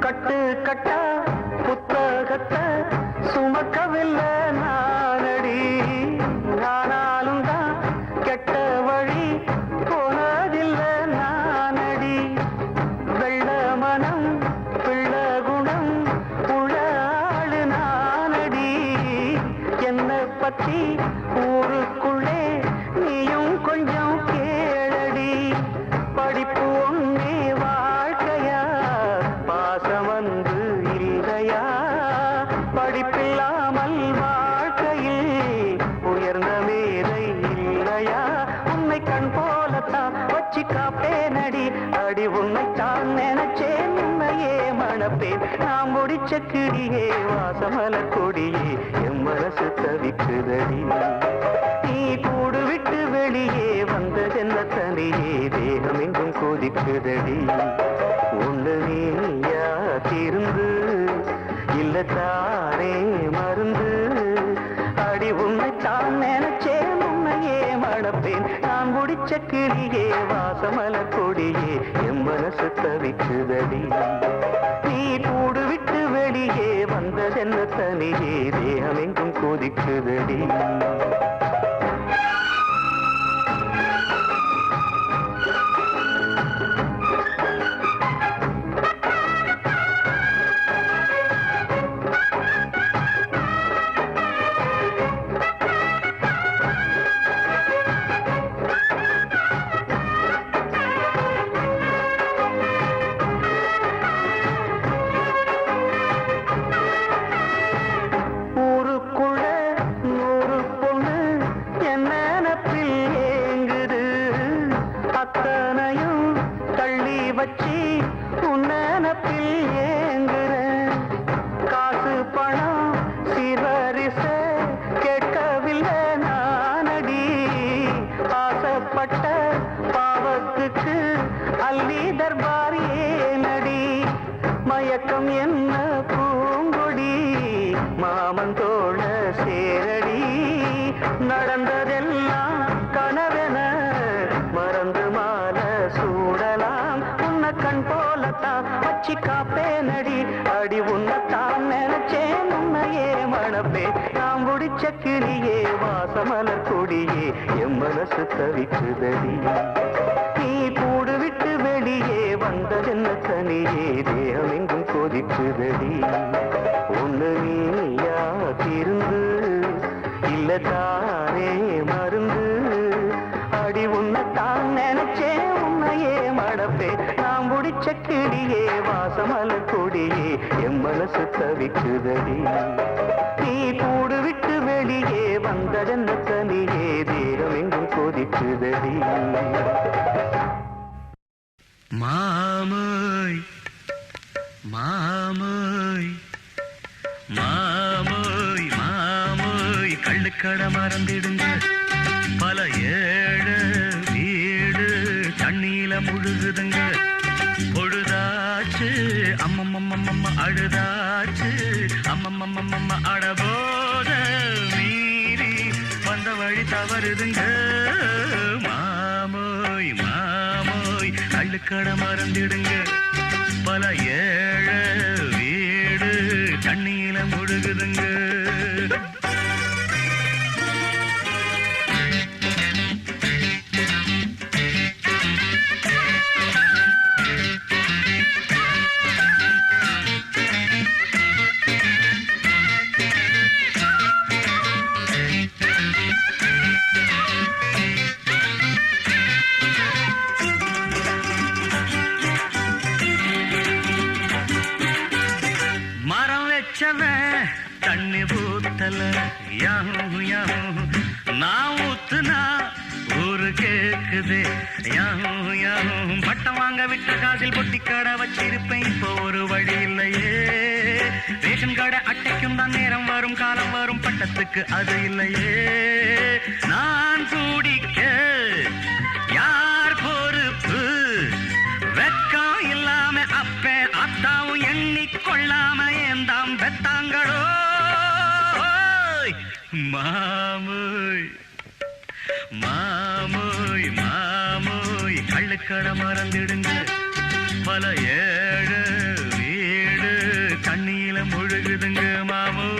கட்டு கட்டா புத்தகத்தை சுமக்கவில்லை நானடி, ஆனாலும் தான் கெட்ட வழி போனதில்லை நானடி. வெள்ள மனம் பிள்ள குணம் உளாளு நானடி, என்னை பத்தி ஊருக்குள்ளே நீயும் கொஞ்சம் கேளடி. படிப்பு ஒன்னே வாழ்க்கையா, பாசம் வந்து இல்லையா? படிப்பில்லாமல் வாழ்க்கையில் உயர்ந்த மேலை இல்லையா? உன்னை கண் போலத்தான் வச்சு காப்பேனடி, அடி உன்னைத்தான் நினைச்சேன் உன்னையே மணப்பேன். நான் முடிச்ச கிளியே வாசமலர் கொடியே என் மனசு தவிக்குதடி. நீ கூடு விட்டு வெளியே வந்ததென்ன தனியே தேகம் எங்கும் கொதிக்குதடி. ஒண்ணு நீயா திருந்து இல்ல தானே மருந்து, அடி உன்னைத்தான் நினைச்சேன் உன்னையே மணப்பேன். நான் முடிச்ச கிளியே வாசமலர் கொடியே என் மனசு தவிக்குதடி. நீ கூடு விட்டு வெளியே வந்ததென்ன தனியே தேகம் எங்கும் கொதிக்குதடி. ஊருக்குள்ள 100 பொண்ணு என்ன நினப்பில் ஏங்குது, அத்தனையும் தள்ளி வச்சு உன் நினப்பில் ஏங்குறேன். காசு பணம் சிவரிச கேட்கவில்லை நானடி, ஆசைப்பட்ட பாவத்துக்கு அள்ளி தர்பார் ஏனடி. மயக்கம் என்ன பூங்கொடி மாமன் தோழ சேரடி, நடந்ததெல்லாம் கனவென மறந்து மால சூடலாம். உன்னை கண் போலத்தான் வச்சு காப்பேனடி, அடி உன்னைத்தான் நினைச்சேன் உன்னையே மணப்பே. நாம் முடிச்ச கிளியே வாசமலர் கொடியே என் மனசு தவிக்குதடி. நீ கூடு விட்டு வெளியே வந்ததென்ன தனியே தேகம் எங்கும் கொதிக்குதடி. ஒண்ணு நீயா திருந்து இல்ல தானே மருந்து, அடி உன்னைத்தான் நினைச்சேன் உன்னையே மணப்பே. நாம் முடிச்ச கிளியே வாசமலர் கொடியே என் மனசு தவிக்குதடி. நீ கூடு விட்டு வெளியே வந்ததென்ன தனியே தேகம் எங்கும் கொதிக்குதடி. மாமோய் மாமோய் மாமோய் மாமோய், கள்ளுக்கடை மறந்திடுங்க. பல ஏழு வீடு தண்ணியில முழுகுதுங்க. பொழுதாச்சு அம்மம்மம்மம்ம அழுதாச்சு, அம்மம்மம்மம்ம அடபோத மீறி வந்த வழி தவறுதுங்க. மாமோய் மாமோய், கள்ளுக்கடை மறந்திடுங்க. பல ஏழு வீடு தண்ணியில முழுகுதுங்க. தண்ணி ஊத்தல யாஹூ யாஹூ, நான் ஊத்துனா ஊரு கேக்குது யாஹூ யாஹூ. பட்டம் வாங்க விட்ட காசில் பொட்டி கடை வச்சிருப்பேன், இப்போ ஒரு வழி இல்லையே. ரேஷன் கடை அட்டைக்கும் தான் நேரம் வரும் காலம் வரும். ஆட்டத்துக்கு அது இல்லையே நான் குடிக்க யார் பொறுப்பு வெக்கம் இல்லாம அப்ப அத்தாவும் எண்ணிக்கொள்ளாம ஏந்தாம் பெத்தாங்களோ மாமோய் மாமோய் மாமோய் கள்ளுக்கடை மறந்துடுங்க பல ஏழு வீடு தண்ணியில முழுகுதுங்க மாமோய்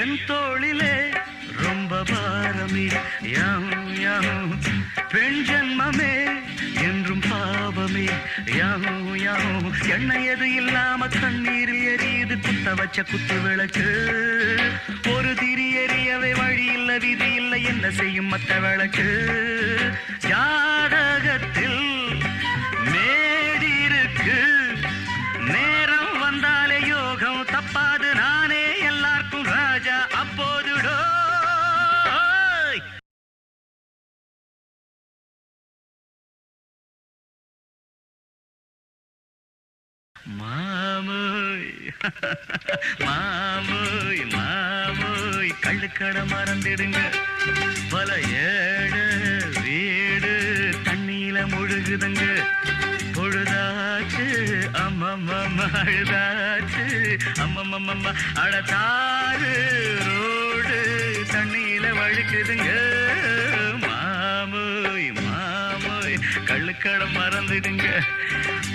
என் தோளிலே ரொம்ப பாரமே யாம் யாம் பெண் ஜன்மமே என்றும் பாவமே யாம் யாம் எண்ணெய் எது இல்லாம கண்ணீரில் எரியுது குத்த வச்ச குத்து விளக்கு ஒரு திரி எரியவே வழி இல்ல விதி இல்லை என்ன செய்யும் மத்த விளக்கு ஜாதகத்தில் மேடிருக்கு நேரம் வந்தாலே யோகம் தப்பாது நானே எல்லாருக்கும் ராஜா அப்போதுடோ மாமோய் மாமோய் மாமோய் கள்ளுக்கடை மறந்துடுங்க பல ஏழு வீடு தண்ணியில முழுகுதுங்க பொழுதாச்சு அம்மம்மம்மா அழுதாச்சு அம்மம்மம்மா அழத்தாறு ரோடு தண்ணியில வழுக்குதுங்க மாமோய் மாமோய் கள்ளுக்கடை மறந்துடுங்க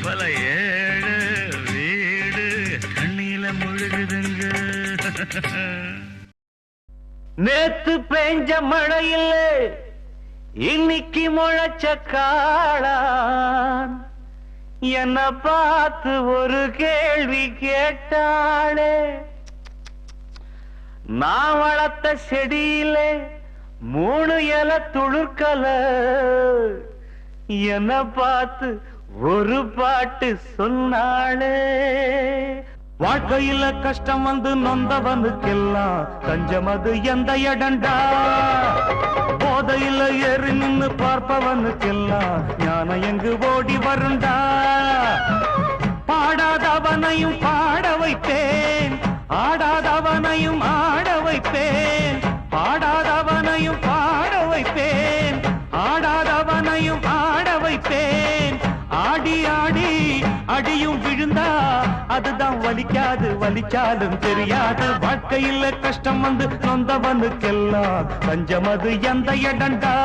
பல ஏழு வீடு தண்ணியில முழுகுதுங்க நேத்து பெஞ்ச மழையில் இன்னைக்கு முளைச்ச காளான் என்ன பார்த்து ஒரு கேள்வி கேட்டாளே நான் வளர்த்த செடியிலே 3 இலை துளுர்க்கல என்ன பார்த்து ஒரு பாட்டு சொன்னாளே வாழ்க்கையில கஷ்டம் வந்து நொந்தவனுக்கெல்லாம் தஞ்சம் அது எந்த இடண்டா போதையில ஏறி நின்னு பார்ப்பவனுக்கெல்லாம் ஞானம் எங்கு ஓடி வருண்டா பாடாதவனையும் பாட வைப்பேன் ஆடாதவனையும் ஆட வைப்பேன் பாடாதவனையும் பாட வைப்பேன் ஆடாதவனையும் ஆட வைப்பேன் ஆடி ஆடி அடியும் விழுந்தா அதுதான் வலிக்காது வலிச்சாலும் தெரியாது வாழ்க்கையில கஷ்டம் வந்து நொந்தவனுக்கெல்லாம் தஞ்சம் அது எந்த இடண்டா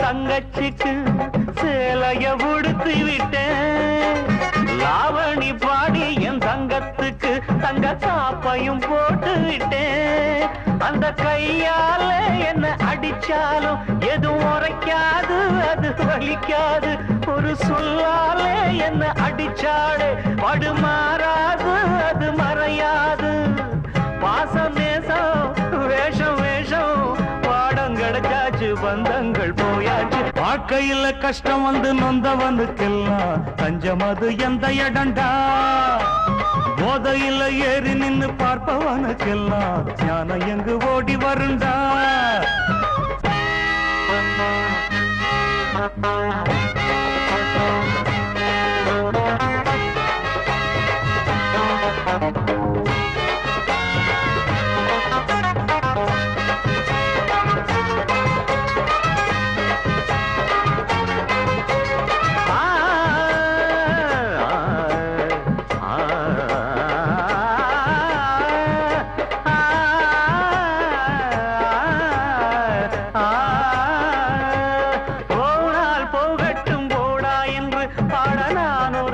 தங்கச்சிக்கு சேலைய உடுத்தி விட்டேன் லாவணி பாடி என் தங்கத்துக்கு தங்க சாப்பையும் போட்டு விட்டேன் அந்த கையால என்ன அடிச்சாலும் எதுவும் உரைக்காது அது வலிக்காது ஒரு சொல்லாலே என்ன அடிச்சாடு படுமாறாது அது மறையாது பாசம் நேசம் வேஷம் வேஷம் பாடம் கிடைச்சாச்சு பந்தங்கள் போயாச்சு வாழ்க்கையில கஷ்டம் வந்து நொந்தவனுக்கெல்லாம் தஞ்சம் அது எந்த இடண்டா போதையில ஏறி நின்னு பார்ப்பவனுக்கெல்லாம் ஞானம் எங்கு ஓடி வருண்டா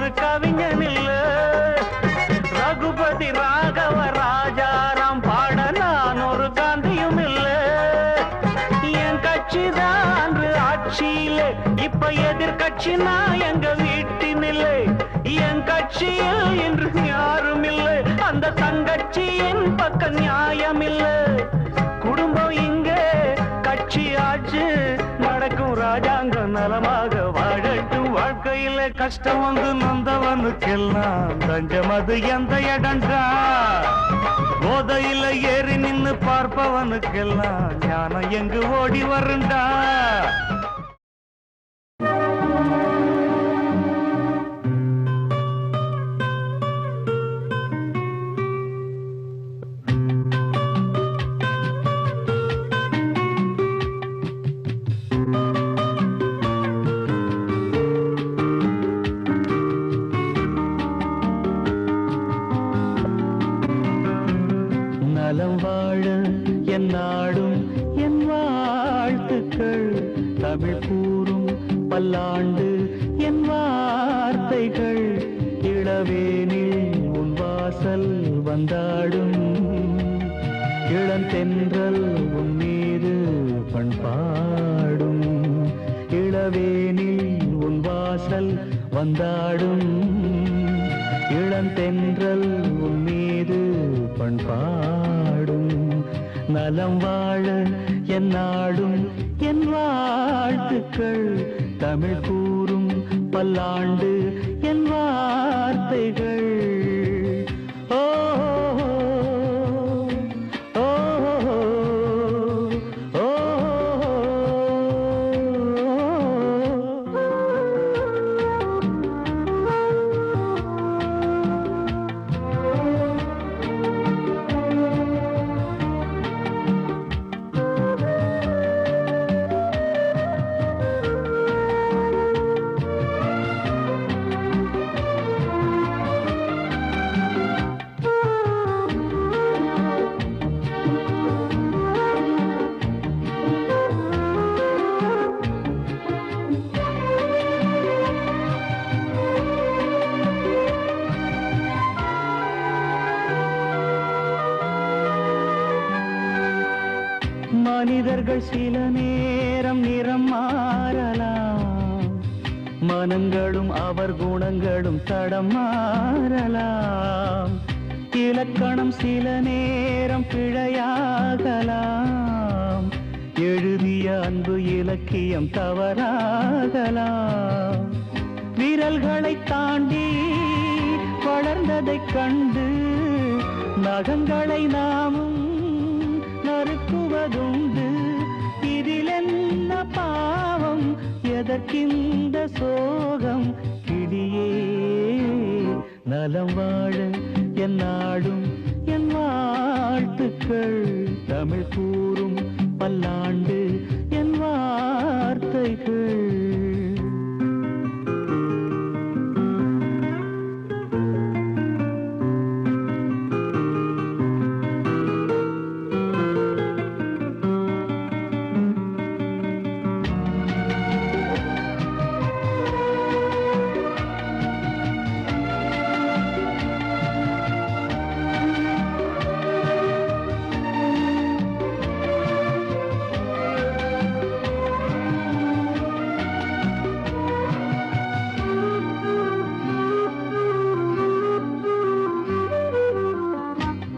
ஒரு கவிஞன் இல்ல. ரகுபதி ராகவ ராஜாராம் பாட நான் ஒரு காந்தியும் இல்ல. என் கட்சிதான் ஆட்சியிலே, இப்ப எதிர்கட்சி நான் எங்க வீட்டினில்லை. என் கட்சியில் இன்று யாரும் இல்லை, அந்த தங்கட்சியின் பக்க நியாயம் இல்லை. குடும்பம் இங்கே கட்சி ஆச்சு நடக்கும், ராஜாங்கம் நலமாக வாழட்டும். வாழ்க்கையில கஷ்டம் வந்து நொந்தவனுக்கெல்லாம் தஞ்சம் அது எந்த இடண்டா. போதையில ஏறி நின்னு பார்ப்பவனுக்கெல்லாம் ஞானம் எங்கு ஓடி வருண்டா. நலம் வாழ என் நாடும் என் வாழ்த்துக்கள். தமிழ் கூறும் பல்லாண்டு என் வார்த்தைகள். இளவேனில் உன் வாசல் வந்தாடும், இளந்தென்றல் உன் மீது பண்பாடும். இளவேனில் உன் வாசல் வந்தாடும், இளந்தென்றல் உன் மீது பண்பாடும். நலம் வாழ என் நாடும் என் வாழ்த்துக்கள். தமிழ் கூறும் பல்லாண்டு என் வார்த்தைகள். ஓ ஓ ஓ மனிதர்கள் சில நேரம் நிறம் மாறலாம், மனங்களும் அவர் குணங்களும் தடம் மாறலாம். இலக்கணம் சில நேரம் பிழையாகலாம், எழுதிய அன்பு இலக்கியம் தவறாகலாம். விரல்களை தாண்டி வளர்ந்ததைக் கண்டு நகங்களை நாமும் நறுக்குவதுண்டு. இதில் என்ன பாவம், எதற்கிந்த சோகம்? கிளியே நலம் வாழ என் நாடும் என் வாழ்த்துக்கள். தமிழ் கூறும் பல்லாண்டு என் வார்த்தைகள்.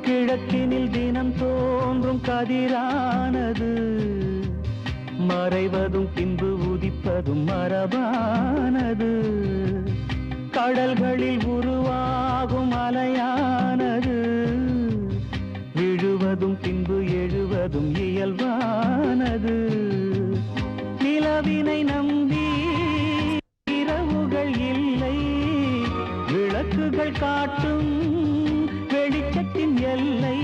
கிழக்கினில் தினம் தோன்றும் கதிரானது, மறைவதும் பின்பு உதிப்பதும் மரபானது. கடல்களில் உருவாகும் அலையானது, விழுவதும் பின்பு எழுவதும் இயல்பானது. நிலவினை நம்பி இரவுகள் இல்லை, விளக்குகள் காட்டும் வெளிச்சத்தின் எல்லை.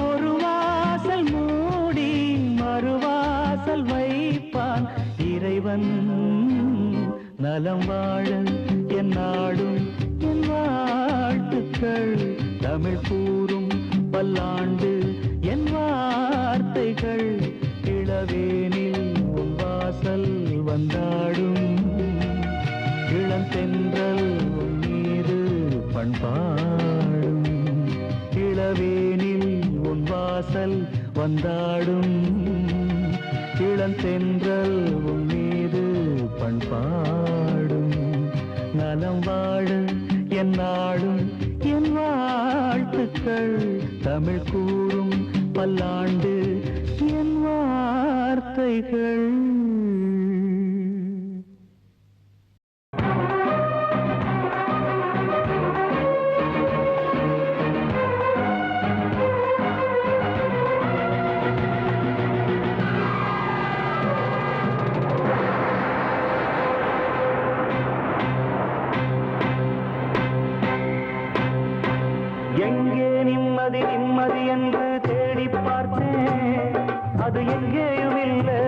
ஒரு வாசல் மூடி மறுவாசல் வைப்பான் இறைவன். நலம் வாழ என் நாடும் என் வாழ்த்துக்கள். தமிழ் கூறும் பல்லாண்டு என் வார்த்தைகள். இளவேனில் உன் வாசல் வந்தாடும், இளந்தென்றல் உன் பண்பாடும் இளவேனில் உன் வாசல் வந்தாடும் இளந்தென்றல் உன் மீது பண்பாடும் நலம் வாழ என் நாடும் என் வாழ்த்துக்கள் தமிழ் கூறும் பல்லாண்டு என் வார்த்தைகள். எங்கே நிம்மதி நிம்மதி என்று தேடி பார்த்தேன், அது எங்கேயும் இல்லை.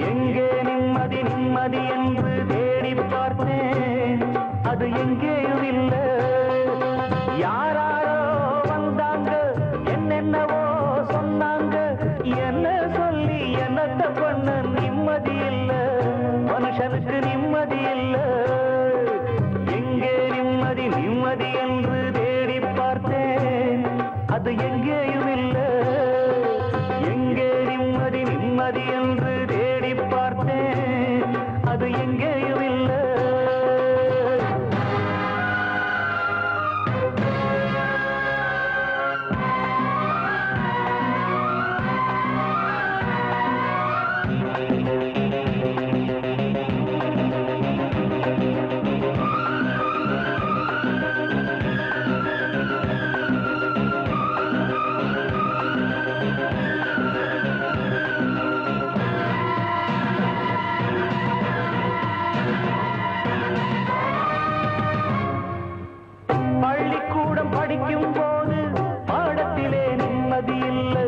எங்கே நிம்மதி நிம்மதி என்று தேடி பார்த்தேன், அது எங்கேயும் இல்லை. யாராரோ வந்தாங்க, என்னென்னவோ சொன்னாங்க, என்ன சொல்லி என்னத்த பண்ண நிம்மதி இல்லை, மனுஷனுக்கு நிம்மதி இல்லை. எங்கே நிம்மதி நிம்மதி என்று தேடி பார்த்தேன், அது எங்கேயும் இல்லை. எங்கே நிம்மதி நிம்மதி என்று தேடி பார்த்தேன், அது எங்கேயும் இல்லை. பள்ளிக்கூடம் படிக்கும் போது பாடத்திலே நிம்மதி இல்லை.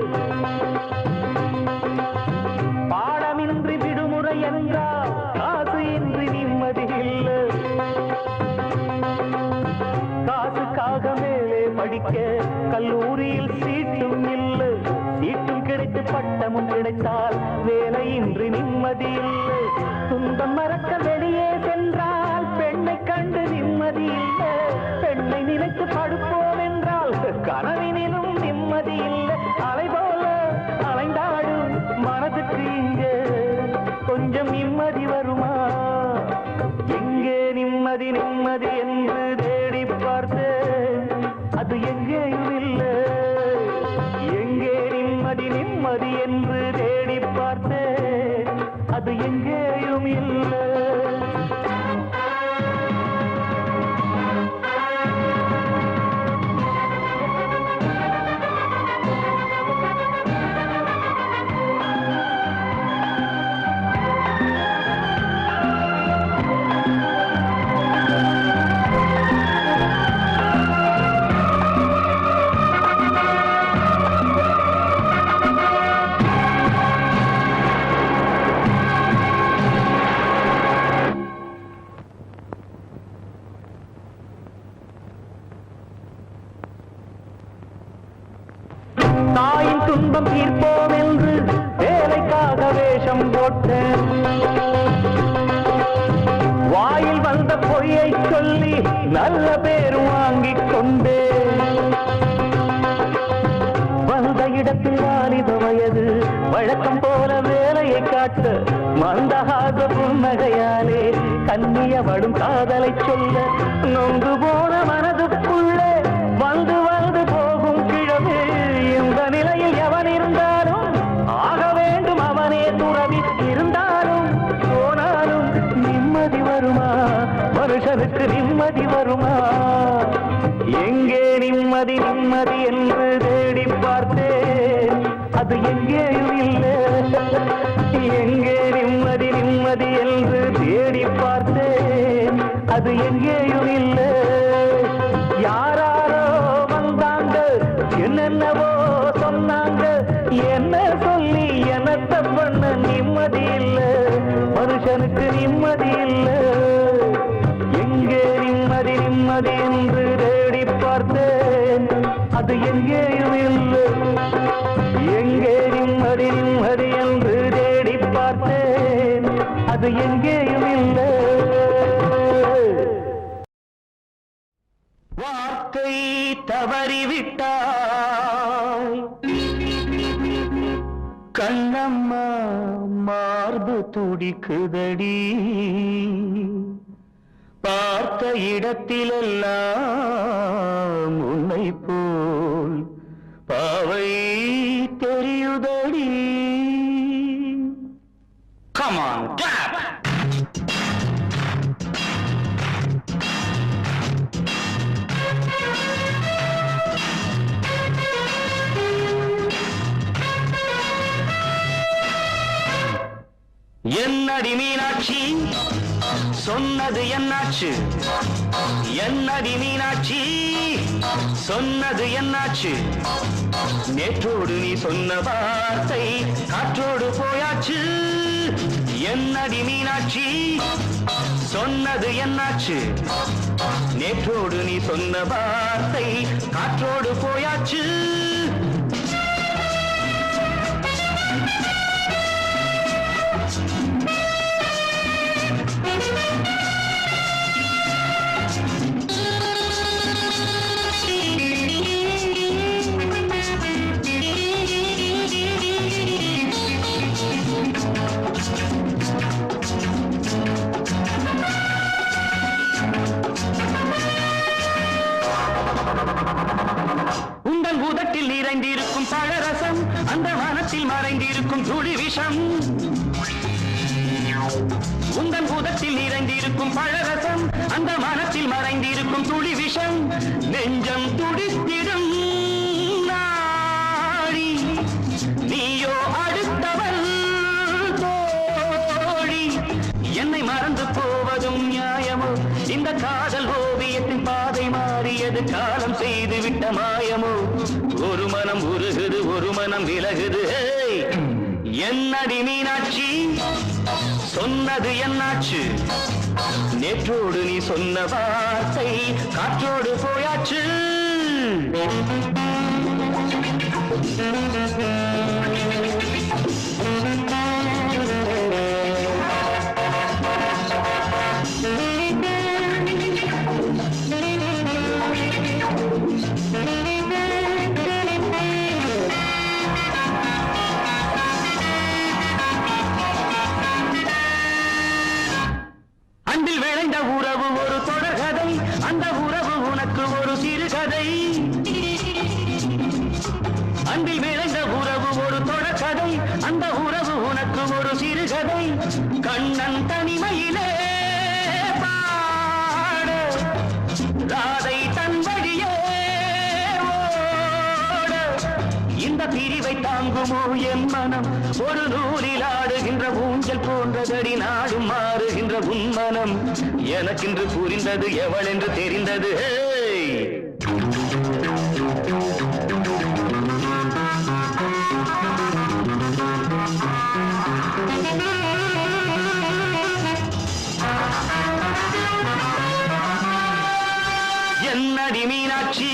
பாடமின்றி விடுமுறை என்றால் காசு இன்றி நிம்மதி இல்லை. காசுக்காக மேலே படிக்க கல்லூரியில் சீட்டும் இல்லை. சீட்டும் கிடைத்து பட்டமும் கிடைத்தால் வேலையின்றி நிம்மதி இல்லை. துன்பம் மறக்க வெளியே சென்றால் பெண்ணை கண்டு நிம்மதி இல்லை. பெண்ணை நினைத்து படுப்போம் என்றால் கனவினிலும் நிம்மதி இல்லை. அலை போல அலைந்தாடும் மனதுக்கு இங்கே கொஞ்சம் நிம்மதி வருமா? எங்கே நிம்மதி நிம்மதி என்று தேடி பார்த்தேன், அது எங்கேயும் இல்லை. எங்கே நிம்மதி நிம்மதி என்று தேடி பார்த்தேன், அது எங்கேயும் இல்லை. தாயின் துன்பம் தீர்ப்போம் என்று வேலைக்காக வேஷம் போட்டேன். வாயில் வந்த பொய்யை சொல்லி நல்ல பேர் வாங்கிக் கொண்டேன். வந்த இடத்தில் வாலிப வயது வழக்கம் போல வேலையை காட்ட மந்தகாக புன்னகையாலே கண்ணியவடும் காதலை சொல்ல நொந்து போன மனதுக்குள்ளே வந்து வந்து போகும் கிழமை. இந்த நிலையில் எவன் இருந்தாலும் ஆக வேண்டும் அவனே துறவி. இருந்தாலும் போனாலும் நிம்மதி வருமா? மனுஷனுக்கு நிம்மதி வருமா? எங்கே நிம்மதி நிம்மதி என்று தேடி பார்த்தேன், அது எங்கேயும் இல்லை. எங்கே நிம்மதி நிம்மதி என்று தேடி பார்த்தேன், அது எங்கேயும் இல்லை. யாராரோ வந்தாங்க, என்னென்னவோ சொன்னாங்க, என்ன சொல்லி என்னத்த பண்ண நிம்மதி இல்லை, மனுஷனுக்கு நிம்மதி இல்லை. எங்கே நிம்மதி நிம்மதி என்று தேடி பார்த்தேன், அது எங்கேயும் இல்லை. எங்கே நிம்மதி நிம்மதி என்று தேடி பார்த்தேன், அது எங்கேயும் இல்லை. வார்த்தை தவறிவிட்டாய் கண்ணம்மா மார்பு துடிக்குதடி பார்த்த இடத்திலெல்லாம் உன்னை போல் பாவை தெரியுதடி. Come on, clap! என்னடி மீனாட்சி சொன்னது என்னாச்சு? என்னடி மீனாட்சி சொன்னது என்னாச்சு? நேற்றோடு நீ சொன்ன வார்த்தை காற்றோடு போயாச்சு. என்னடி மீனாட்சி சொன்னது என்னாச்சு? நேற்றோடு நீ சொன்ன வார்த்தை காற்றோடு போயாச்சு. உங்கள் உதட்டில் நிறைந்திருக்கும் பழரசம் அந்த மனத்தில் மறைந்திருக்கும் துளி விஷம். உங்கள் உதட்டில் நிறைந்திருக்கும் பழரசம் அந்த மனத்தில் மறைந்திருக்கும் துளி விஷம். நெஞ்சம் துடித்திடும் நாடி நீயோ அடுத்தவள் தோழி. என்னை மறந்து போவதும் நியாயமோ? இந்த காதல் ஓவியத்தின் பாதை மாறியது காலம் செய்து விட்ட மாயமோ? ஒரு மனம் உருகுது ஒரு மனம் விலகுது. என்னடி மீனாட்சி சொன்னது என்னாச்சு? நேற்றோடு நீ சொன்ன வார்த்தை காற்றோடு போயாச்சு. அன்பில் விளைந்த உறவு ஒரு தொடர்கதை, அந்த உறவு உனக்கு ஒரு சிறுகதை. அன்பில் விளைந்த உறவு ஒரு தொடர்கதை, அந்த உறவு உனக்கு ஒரு சிறுகதை. கண்ணன் தனிமையிலே பாட ராதை தன் வழியே ஓட. இந்த பிரிவை தாங்குமோ என் மனம்? ஒரு நூலில் ஆடுகின்ற ஊஞ்சல் போன்றதடி நாடும் மாறுகின்ற உன்மனம். எனக்கென்று புரிந்தது எவள் என்று தெரிந்தது. என்னடி மீனாட்சி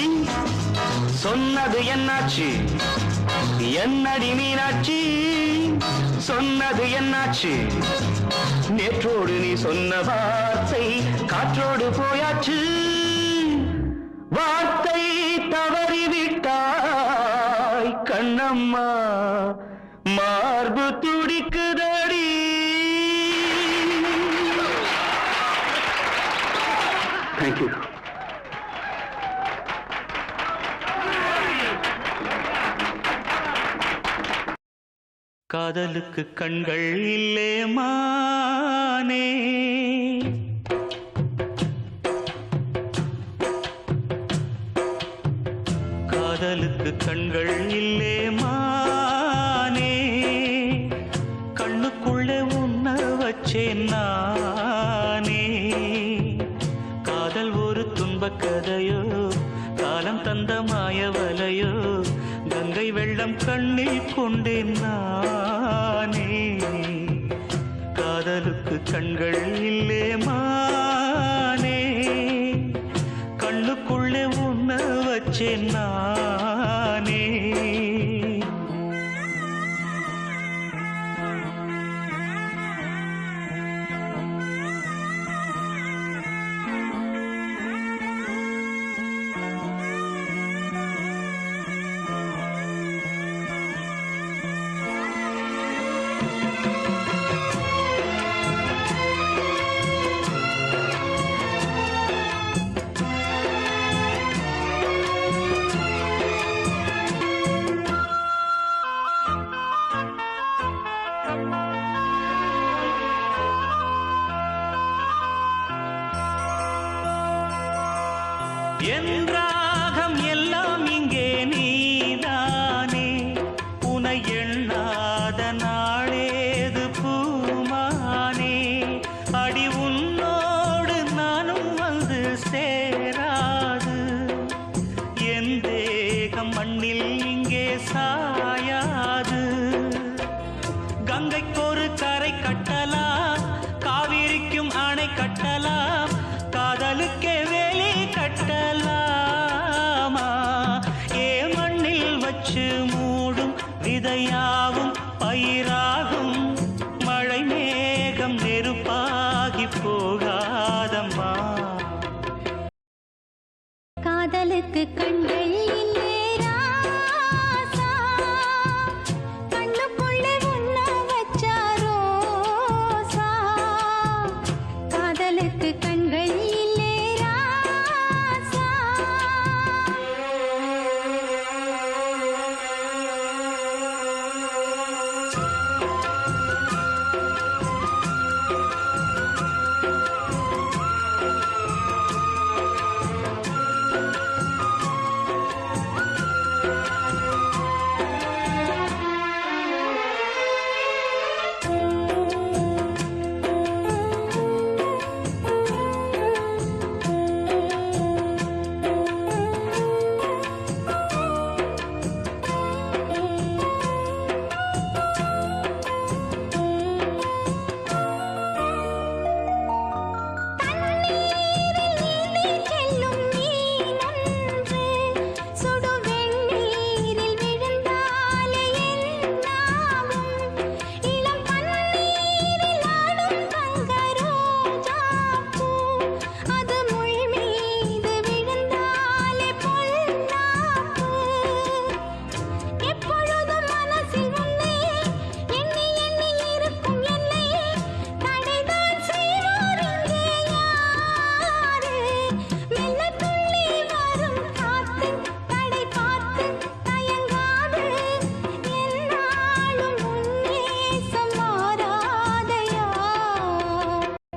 சொன்னது என்னாச்சு? என்னடி மீனாட்சி சொன்னது என்னாச்சு? நேற்றோடு நீ சொன்ன வார்த்தை காற்றோடு போயாச்சு. வார்த்தை தவறிவிட்டாய் கண்ணம்மா மார்பு துடிக்குதடி. தேங்க்யூ. காதலுக்கு கண்கள் இல்லே மானே, காதலுக்கு கண்கள் இல்லே மானே. கண்ணுக்குள்ளே உன்ன வச்சேன் நானே. காதல் ஒரு துன்பக் கதையோ, காலம் தந்த மாயவலையோ, கங்கை வெள்ளம் கண்ணில் கொண்டேன் நானே. காதலுக்கு கண்கள் இல்லே மானே, கண்ணுக்குள்ளே உன்ன வச்சேன் நானே. என் ராகம் எல்லாம் இங்கே நீதானே உனை எண்ணாத நாளேது பூமானே அடி உன்னோடு நானும் வந்து சேராது என் தேகம் மண்ணில் இங்கே சாயாது கங்கைக்கொரு கரை கட்டலாம் காவிரிக்கும் அணை கட்டலாம் காதலுக்கே வேலி கட்டலாமா ஏ மண்ணில் வச்சு மூடும் விதையாவும் பயிராகும் மழை மேகம் நெருப்பாகி போகாதம்மா காதலுக்கு கண்கள் இல்லே ராசா கண்ணுக்குள்ள உன்ன வச்சா ரோசா காதலுக்கு கண்கள் இல்லே ராசா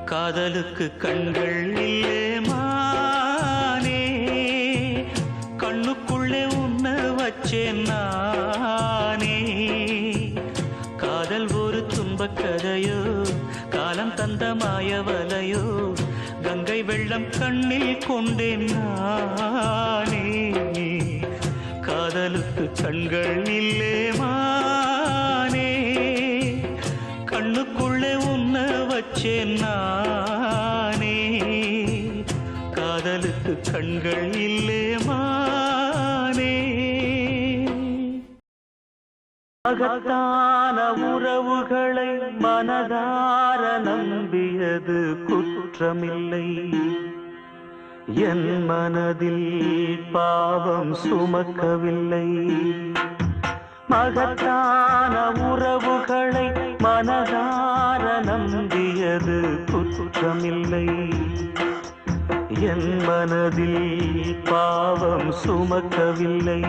காதலுக்கு கண்கள் இல்லே மானே கண்ணுக்குள்ளே உன்ன வச்சேன் நானே காதல் ஒரு துன்பக் கதையோ காலம் தந்த மாயவலையோ கங்கை வெள்ளம் கண்ணில் கொண்டேன் நானே காதலுக்கு கண்கள் இல்லே மானே கண்ணுக்குள்ளே உன்ன வச்சேன் நானே காதலுக்கு கண்கள் இல்லே மானே அகத்தான உறவுகளை மனதார நம்பியது குற்றமில்லை என் மனதில் பாவம் சுமக்கவில்லை மகத்தான உறவுகளை மனதார நம்பியது குற்றமில்லை என் மனதில் பாவம் சுமக்கவில்லை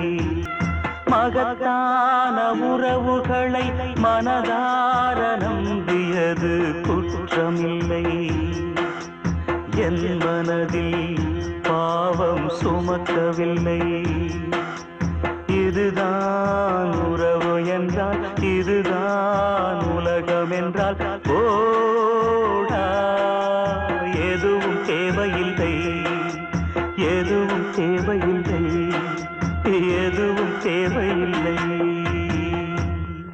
மகத்தான உறவுகளை மனதார நம்பியது குற்றமில்லை என் மனதில் பாவம் சுமக்கவில்லை இதுதான் உறவு என்றால் இதுதான் உலகம் என்றால்